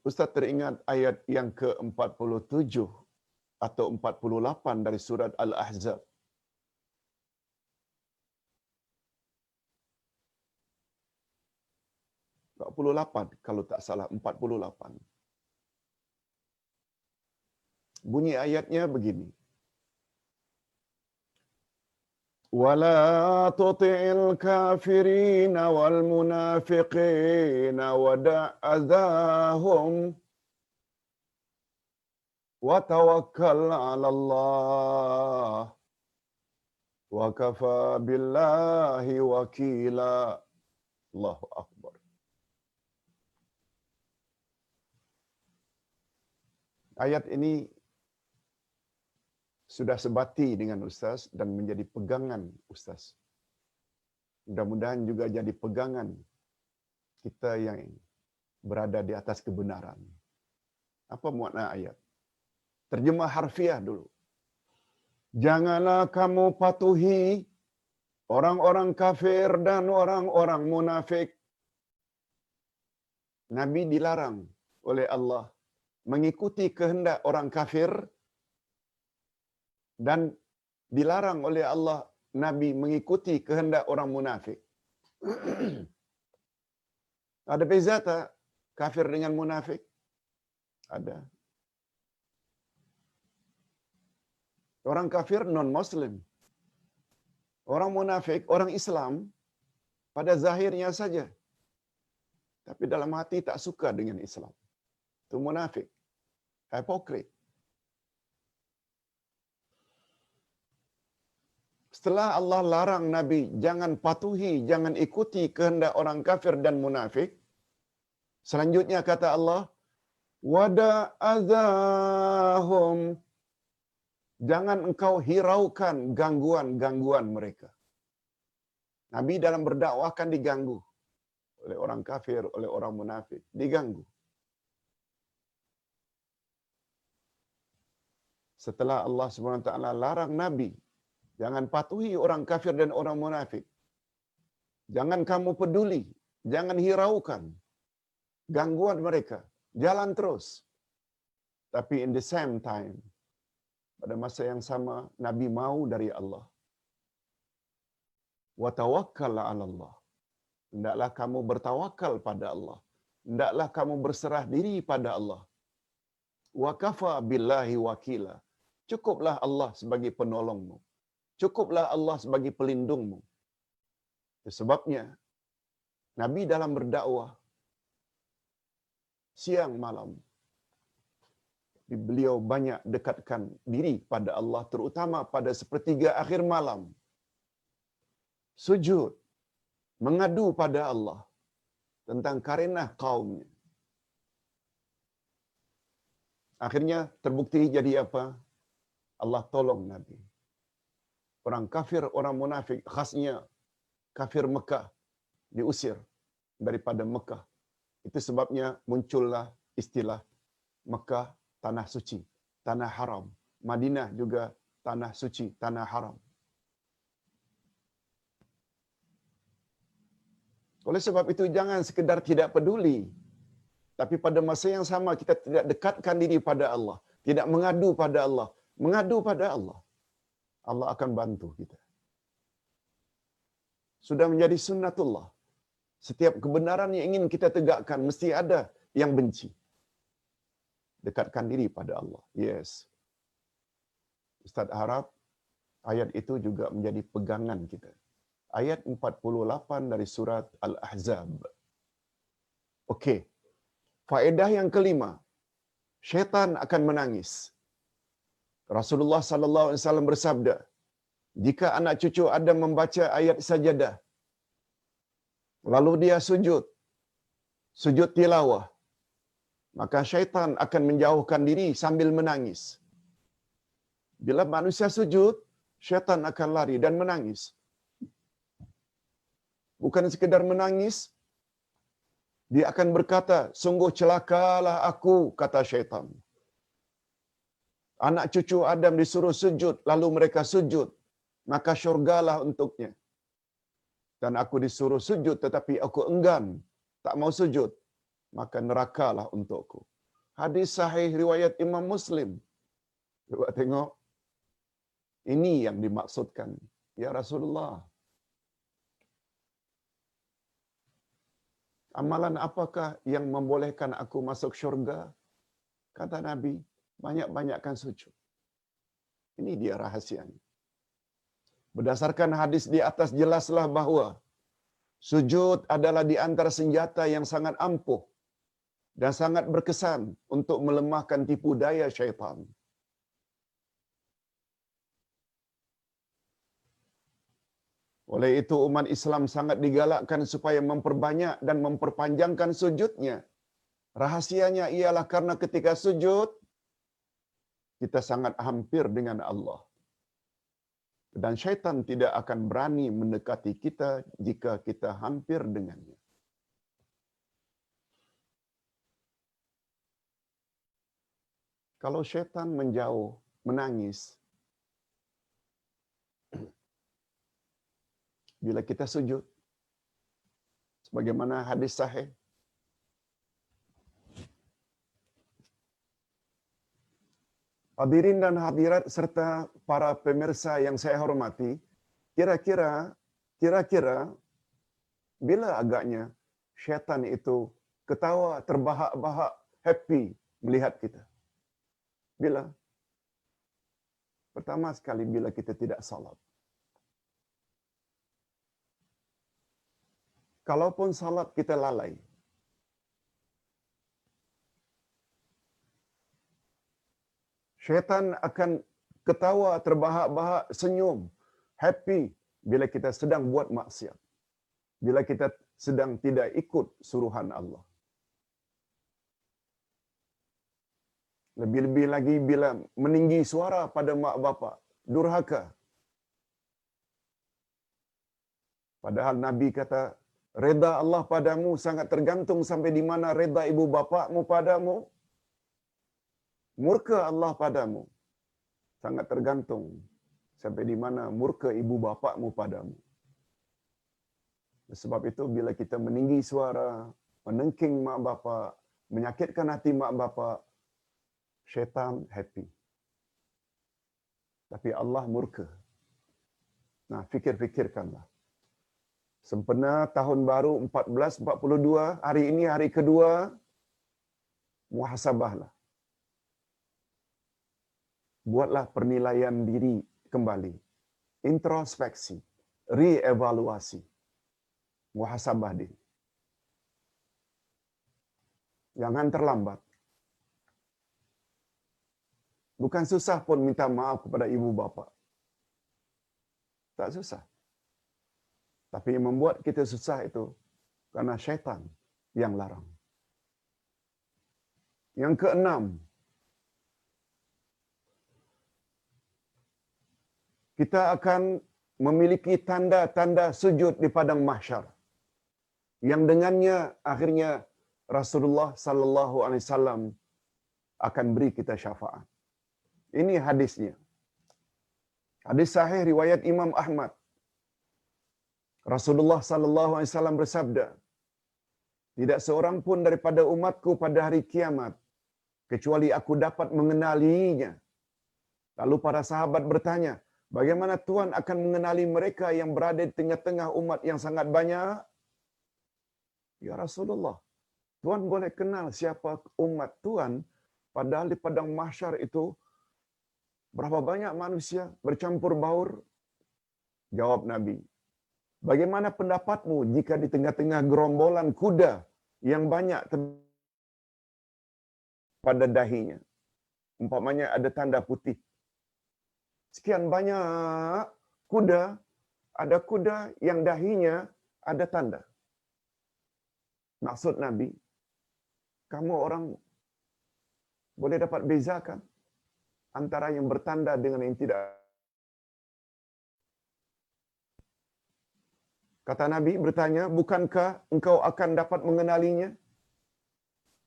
Ustaz teringat ayat yang ke-47 atau 48 dari surat Al-Ahzab. 48 kalau tak salah, 48. Bunyi ayatnya begini. Wala tuti'il kafirina wal munafiqina wada'adhahum wa tawakkal 'ala Allah wa kafa billahi wakila. Allahu akbar. Ayat ini sudah sebati dengan Ustaz dan menjadi pegangan Ustaz. Mudah-mudahan juga jadi pegangan kita yang berada di atas kebenaran. Apa makna ayat? Terjemah harfiah dulu. Janganlah kamu patuhi orang-orang kafir dan orang-orang munafik. Nabi dilarang oleh Allah mengikuti kehendak orang kafir dan dilarang oleh Allah Nabi mengikuti kehendak orang munafik. Ada beza tak kafir dengan munafik? Ada. Orang kafir non-Muslim. Orang munafik, orang Islam pada zahirnya saja. Tapi dalam hati tak suka dengan Islam. Itu munafik. Hipokrit. Setelah Allah larang Nabi, jangan patuhi, jangan ikuti kehendak orang kafir dan munafik. Selanjutnya kata Allah, wada azahum. Jangan engkau hiraukan gangguan-gangguan mereka. Nabi dalam berdakwah kan diganggu oleh orang kafir, oleh orang munafik. Diganggu. Setelah Allah SWT larang Nabi, jangan patuhi orang kafir dan orang munafik. Jangan kamu peduli, jangan hiraukan gangguan mereka. Jalan terus. Tapi in the same time, pada masa yang sama, Nabi mau dari Allah. Wa tawakkal 'ala Allah. Hendaklah kamu bertawakal pada Allah. Hendaklah kamu berserah diri pada Allah. Wa kafa billahi wakila. Cukuplah Allah sebagai penolongmu. Cukuplah Allah sebagai pelindungmu. Sebabnya, Nabi dalam berdakwah, siang malam, beliau banyak dekatkan diri pada Allah, terutama pada sepertiga akhir malam. Sujud, mengadu pada Allah tentang karenah kaumnya. Akhirnya terbukti jadi apa? Allah tolong Nabi. Orang kafir, orang munafik, khasnya kafir Mekah, diusir daripada Mekah. Itu sebabnya muncullah istilah Mekah tanah suci, tanah haram. Madinah juga tanah suci, tanah haram. Oleh sebab itu jangan sekedar tidak peduli, tapi pada masa yang sama kita tidak dekatkan diri pada Allah, tidak mengadu pada Allah. Mengadu pada Allah, Allah akan bantu kita. Sudah menjadi sunnatullah. Setiap kebenaran yang ingin kita tegakkan, mesti ada yang benci. Dekatkan diri pada Allah. Yes. Ustaz harap ayat itu juga menjadi pegangan kita. Ayat 48 dari surat Al-Ahzab. Okey. Faedah yang kelima, syaitan akan menangis. Rasulullah sallallahu alaihi wasallam bersabda, jika anak cucu Adam membaca ayat sajadah, lalu dia sujud tilawah, maka syaitan akan menjauhkan diri sambil menangis. Bila manusia sujud, syaitan akan lari dan menangis. Bukan sekedar menangis, dia akan berkata, sungguh celakalah aku, kata syaitan. Anak cucu Adam disuruh sujud, lalu mereka sujud, maka syurgalah untuknya. Dan aku disuruh sujud, tetapi aku enggan, tak mau sujud, maka nerakalah untukku. Hadis sahih riwayat Imam Muslim. Coba tengok, ini yang dimaksudkan. Ya Rasulullah, amalan apakah yang membolehkan aku masuk syurga? Kata Nabi, banyak-banyakkan sujud. Ini dia rahasianya. Berdasarkan hadis di atas jelaslah bahawa sujud adalah di antara senjata yang sangat ampuh dan sangat berkesan untuk melemahkan tipu daya syaitan. Oleh itu umat Islam sangat digalakkan supaya memperbanyak dan memperpanjangkan sujudnya. Rahasianya ialah karena ketika sujud, kita sangat hampir dengan Allah. Dan syaitan tidak akan berani mendekati kita jika kita hampir dengannya. Kalau syaitan menjauh, menangis, bila kita sujud, sebagaimana hadis sahih, hadirin dan hadirat serta para pemirsa yang saya hormati, kira-kira bila agaknya syaitan itu ketawa terbahak-bahak, happy melihat kita? Bila? Pertama sekali bila kita tidak salat. Kalaupun salat kita lalai, syaitan akan ketawa terbahak-bahak, senyum, happy bila kita sedang buat maksiat. Bila kita sedang tidak ikut suruhan Allah. Lebih-lebih lagi bila meninggi suara pada mak bapak, durhaka. Padahal Nabi kata, reda Allah padamu sangat tergantung sampai di mana reda ibu bapakmu padamu. Murka Allah padamu sangat tergantung sampai di mana murka ibu bapakmu padamu. Sebab itu bila kita meninggi suara, menengking mak bapak, menyakitkan hati mak bapak, syaitan happy. Tapi Allah murka. Nah, fikir-fikirkanlah. Sempena tahun baru 1442, hari ini hari kedua, muhasabahlah. Buatlah penilaian diri kembali. Introspeksi, reevaluasi, muhasabah diri. Jangan terlambat. Bukan susah pun minta maaf kepada ibu bapa. Tak susah. Tapi yang membuat kita susah itu karena syaitan yang larang. Yang keenam, kita akan memiliki tanda-tanda sujud di padang mahsyar. Yang dengannya akhirnya Rasulullah sallallahu alaihi wasallam akan beri kita syafaat. Ini hadisnya. Hadis sahih riwayat Imam Ahmad. Rasulullah sallallahu alaihi wasallam bersabda, tidak seorang pun daripada umatku pada hari kiamat kecuali aku dapat mengenalinya. Lalu para sahabat bertanya, bagaimana Tuhan akan mengenali mereka yang berada di tengah-tengah umat yang sangat banyak? Ya Rasulullah, Tuhan boleh kenal siapa umat Tuhan, padahal di padang mahsyar itu berapa banyak manusia bercampur baur? Jawab Nabi, bagaimana pendapatmu jika di tengah-tengah gerombolan kuda yang banyak pada dahinya? Umpamanya ada tanda putih. Sekian banyak kuda, ada kuda yang dahinya ada tanda. Maksud Nabi, kamu orang boleh dapat bezakan antara yang bertanda dengan yang tidak. Kata Nabi bertanya, bukankah engkau akan dapat mengenalinya?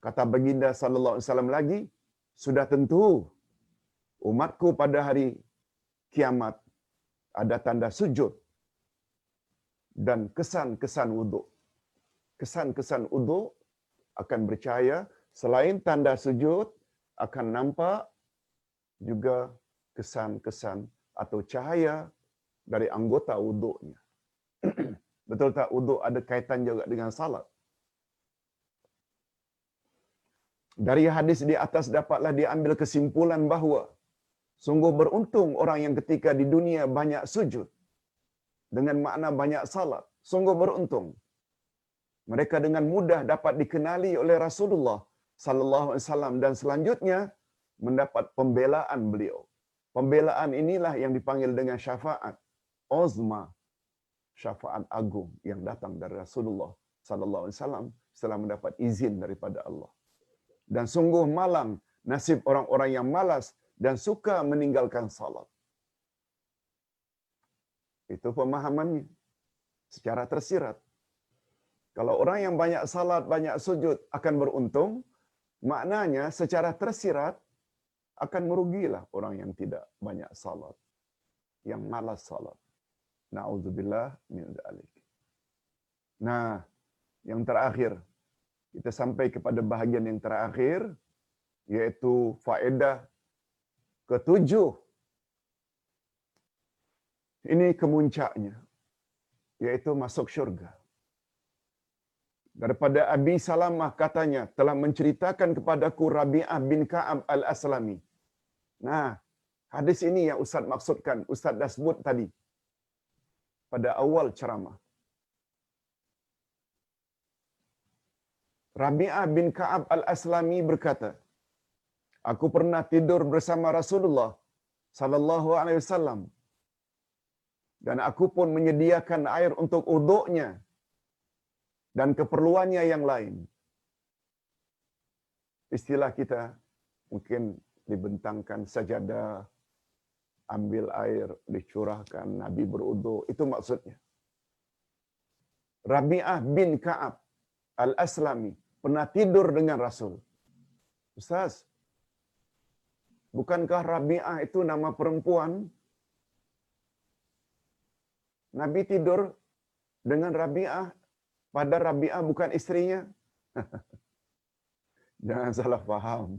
Kata baginda sallallahu alaihi wasallam lagi, sudah tentu umatku pada hari kiamat ada tanda sujud dan kesan-kesan wuduk. Kesan-kesan wuduk akan bercahaya, selain tanda sujud akan nampak juga kesan-kesan atau cahaya dari anggota wuduknya. Betul tak wuduk ada kaitan juga dengan salat? Dari hadis di atas dapatlah diambil kesimpulan bahawa sungguh beruntung orang yang ketika di dunia banyak sujud dengan makna banyak salat. Sungguh beruntung. Mereka dengan mudah dapat dikenali oleh Rasulullah sallallahu alaihi wasallam dan selanjutnya mendapat pembelaan beliau. Pembelaan inilah yang dipanggil dengan syafaat uzma, syafaat agung yang datang dari Rasulullah sallallahu alaihi wasallam setelah mendapat izin daripada Allah. Dan sungguh malang nasib orang-orang yang malas dan suka meninggalkan salat. Itu pemahamannya secara tersirat. Kalau orang yang banyak salat, banyak sujud akan beruntung, maknanya secara tersirat Akan merugilah orang yang tidak banyak salat, yang malas salat. Na'udzubillah min dzalik. Nah, yang terakhir, kita sampai kepada bahagian yang terakhir, yaitu faedah ketujuh. Ini kemuncaknya, yaitu masuk syurga. Daripada Abi Salamah katanya, telah menceritakan kepadaku Rabi'ah bin Ka'ab al-Aslami. Nah, hadis ini yang Ustaz maksudkan, Ustaz dah sebut tadi pada awal ceramah. Rabi'ah bin Ka'ab al-Aslami berkata, aku pernah tidur bersama Rasulullah sallallahu alaihi wasallam dan aku pun menyediakan air untuk wuduknya dan keperluannya yang lain. Istilah kita mungkin dibentangkan sajadah, ambil air, dicurahkan, Nabi berwuduk, itu maksudnya. Rabi'ah bin Ka'ab al-Aslami pernah tidur dengan Rasul. Ustaz, bukankah Rabi'ah itu nama perempuan? Nabi tidur dengan Rabi'ah, pada Rabi'ah bukan istrinya. Jangan salah faham.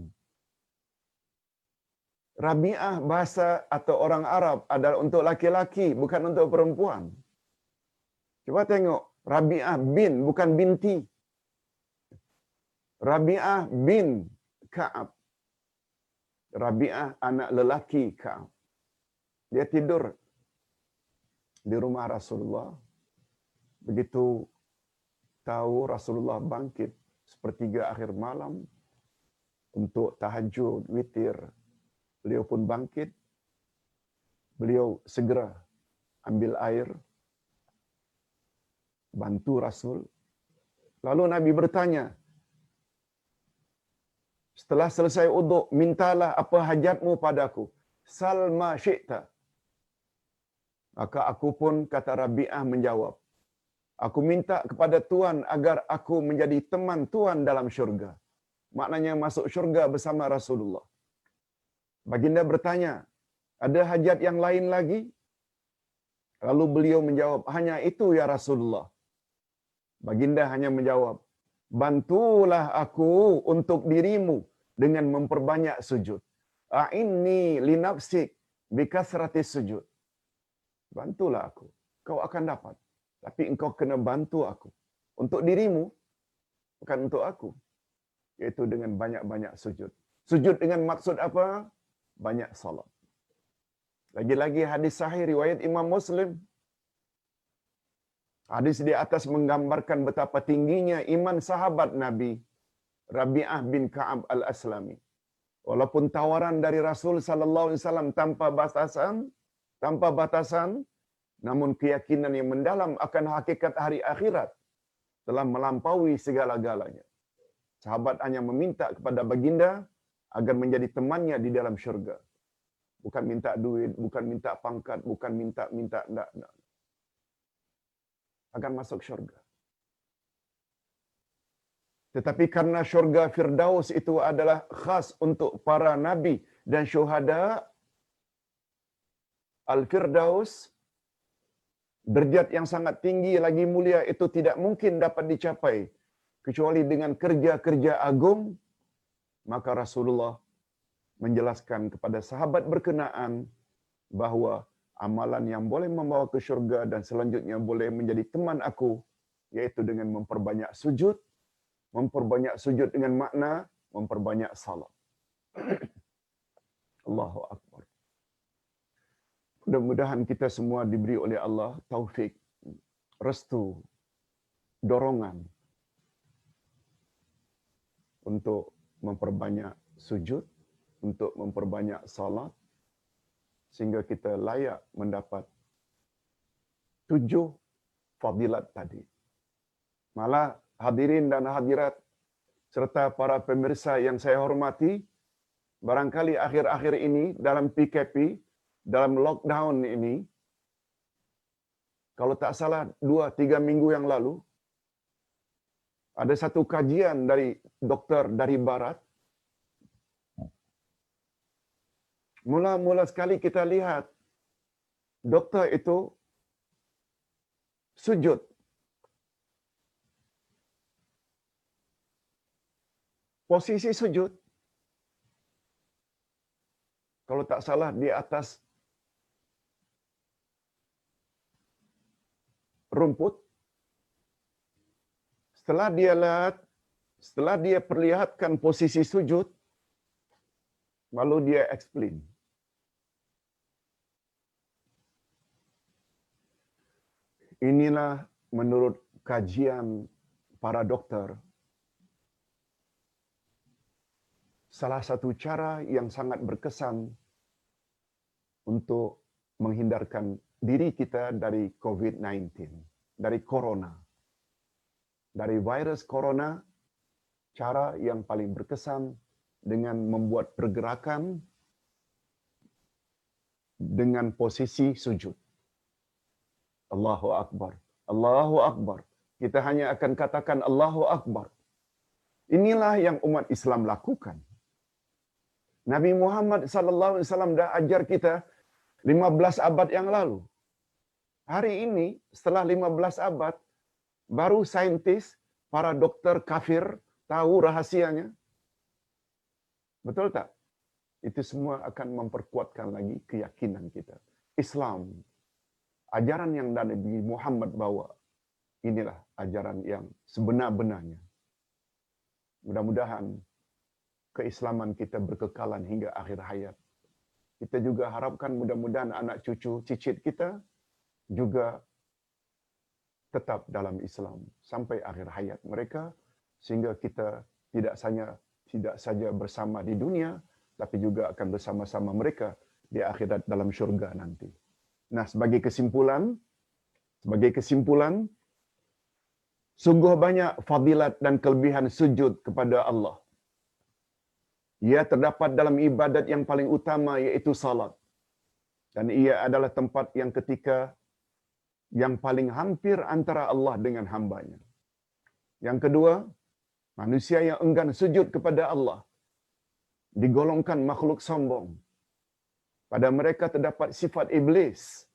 Rabi'ah bahasa atau orang Arab adalah untuk laki-laki, bukan untuk perempuan. Coba tengok, Rabi'ah bin, bukan binti. Rabi'ah bin Ka'ab. Rabi'ah anak lelaki Ka'ab. Dia tidur di rumah Rasulullah. Begitu tahu Rasulullah bangkit sepertiga akhir malam untuk tahajud, witir. Beliau pun bangkit. Beliau segera ambil air, bantu Rasul. Lalu Nabi bertanya, setelah selesai wuduk, mintalah apa hajatmu padaku. Salma syi'ta. Maka aku pun, kata Rabi'ah menjawab, aku minta kepada Tuhan agar aku menjadi teman Tuhan dalam syurga. Maknanya masuk syurga bersama Rasulullah. Baginda bertanya, ada hajat yang lain lagi? Lalu beliau menjawab, hanya itu ya Rasulullah. Baginda hanya menjawab, bantulah aku untuk dirimu dengan memperbanyak sujud. A'inni li nafsik bikasratis sujud. Bantulah aku, kau akan dapat. Tapi engkau kena bantu aku. Untuk dirimu, bukan untuk aku. Iaitu dengan banyak-banyak sujud. Sujud dengan maksud apa? Banyak salat. Lagi-lagi hadis sahih riwayat Imam Muslim. Hadis di atas menggambarkan betapa tingginya iman sahabat Nabi Rabi'ah bin Ka'ab al-Aslami. Walaupun tawaran dari Rasul sallallahu alaihi wasallam tanpa batasan, namun keyakinan yang mendalam akan hakikat hari akhirat telah melampaui segala-galanya. Sahabat hanya meminta kepada baginda agar menjadi temannya di dalam syurga. Bukan minta duit, bukan minta pangkat, bukan minta enggak. Akan masuk syurga. Tetapi karena syurga Firdaus itu adalah khas untuk para nabi dan syuhada, Al-Firdaus, derajat yang sangat tinggi lagi mulia itu tidak mungkin dapat dicapai kecuali dengan kerja-kerja agung, maka Rasulullah menjelaskan kepada sahabat berkenaan bahawa amalan yang boleh membawa ke syurga dan selanjutnya boleh menjadi teman aku, yaitu dengan memperbanyak sujud dengan makna memperbanyak salat. Allahu Akbar. Mudah-mudahan kita semua diberi oleh Allah taufik, restu, dorongan untuk memperbanyak sujud, untuk memperbanyak salat, sehingga kita layak mendapat 7 fadilat tadi. Malah hadirin dan hadirat serta para pemirsa yang saya hormati, barangkali akhir-akhir ini dalam PKP, dalam lockdown ini, kalau tak salah 2-3 minggu yang lalu, ada satu kajian dari doktor dari barat Mula-mula sekali kita lihat doktor itu sujud. Posisi sujud, kalau tak salah di atas rumput. Setelah dia perlihatkan posisi sujud, lalu dia explain. Inilah menurut kajian para dokter, salah satu cara yang sangat berkesan untuk menghindarkan diri kita dari COVID-19, dari corona. Dari virus corona, cara yang paling berkesan dengan membuat pergerakan dengan posisi sujud. Allahu Akbar. Allahu Akbar. Kita hanya akan katakan Allahu Akbar. Inilah yang umat Islam lakukan. Nabi Muhammad sallallahu alaihi wasallam dah ajar kita 15 abad yang lalu. Hari ini setelah 15 abad baru saintis, para dokter kafir tahu rahasianya. Betul tak? Itu semua akan memperkuatkan lagi keyakinan kita. Islam, ajaran yang Nabi Muhammad bawa, inilah ajaran yang sebenar-benarnya. Mudah-mudahan keislaman kita berkekalan hingga akhir hayat. Kita juga harapkan mudah-mudahan anak cucu cicit kita juga tetap dalam Islam sampai akhir hayat mereka, sehingga kita tidak saja bersama di dunia, tapi juga akan bersama-sama mereka di akhirat dalam syurga nanti. Nah, sebagai kesimpulan, sungguh banyak fadilat dan kelebihan sujud kepada Allah. Ia terdapat dalam ibadat yang paling utama, iaitu salat. Dan ia adalah tempat yang yang paling hampir antara Allah dengan hambanya. Yang kedua, manusia yang enggan sujud kepada Allah digolongkan makhluk sombong. Pada mereka terdapat sifat iblis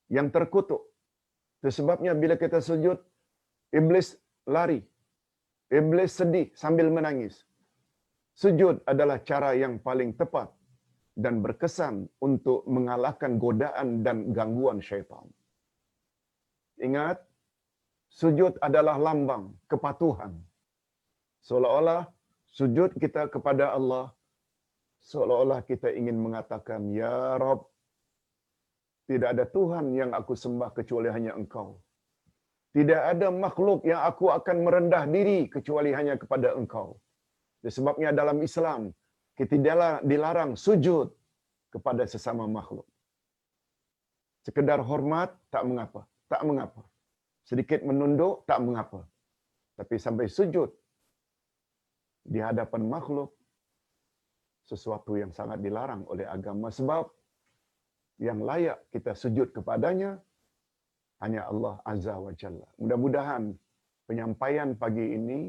yang terkutuk. Itu sebabnya bila kita sujud, iblis lari. Iblis sedih sambil menangis. Sujud adalah cara yang paling tepat dan berkesan untuk mengalahkan godaan dan gangguan syaitan. Ingat, sujud adalah lambang kepatuhan. Seolah-olah sujud kita kepada Allah, seolah-olah kita ingin mengatakan, Ya Rabb, tidak ada Tuhan yang aku sembah kecuali hanya Engkau. Tidak ada makhluk yang aku akan merendah diri kecuali hanya kepada Engkau. Sebabnya dalam Islam, kita dilarang sujud kepada sesama makhluk. Sekedar hormat, tak mengapa. Tak mengapa. Sedikit menunduk, tak mengapa. Tapi sampai sujud di hadapan makhluk, sesuatu yang sangat dilarang oleh agama. Sebab yang layak kita sujud kepadanya hanya Allah Azza wa Jalla. Mudah-mudahan penyampaian pagi ini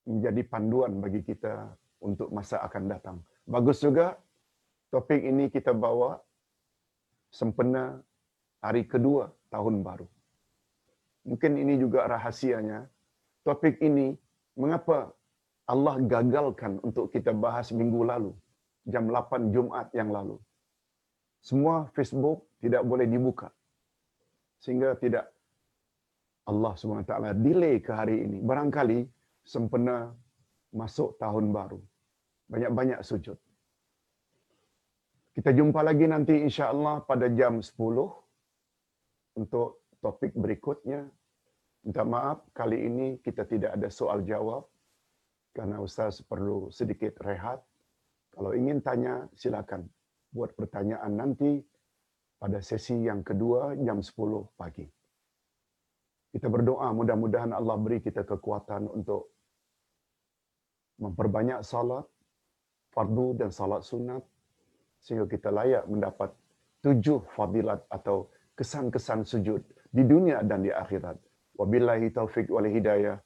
menjadi panduan bagi kita untuk masa akan datang. Bagus juga topik ini kita bawa sempena hari kedua tahun baru. Mungkin ini juga rahasianya. Topik ini, mengapa Allah gagalkan untuk kita bahas minggu lalu, jam 8 Jumaat yang lalu. Semua Facebook tidak boleh dibuka. Sehingga tidak Allah SWT delay ke hari ini. Barangkali sempena masuk tahun baru. Banyak-banyak sujud. Kita jumpa lagi nanti insya-Allah pada jam 10 untuk topik berikutnya. Minta maaf, kali ini kita tidak ada soal jawab karena Ustaz perlu sedikit rehat. Kalau ingin tanya, silakan buat pertanyaan nanti pada sesi yang kedua jam 10 pagi. Kita berdoa mudah-mudahan Allah beri kita kekuatan untuk memperbanyak salat fardu dan salat sunat sehingga kita layak mendapat 7 fadilat atau kesan-kesan sujud di dunia dan di akhirat. Wabillahi taufiq wal hidayah.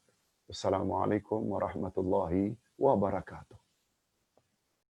Wassalamualaikum warahmatullahi wabarakatuh.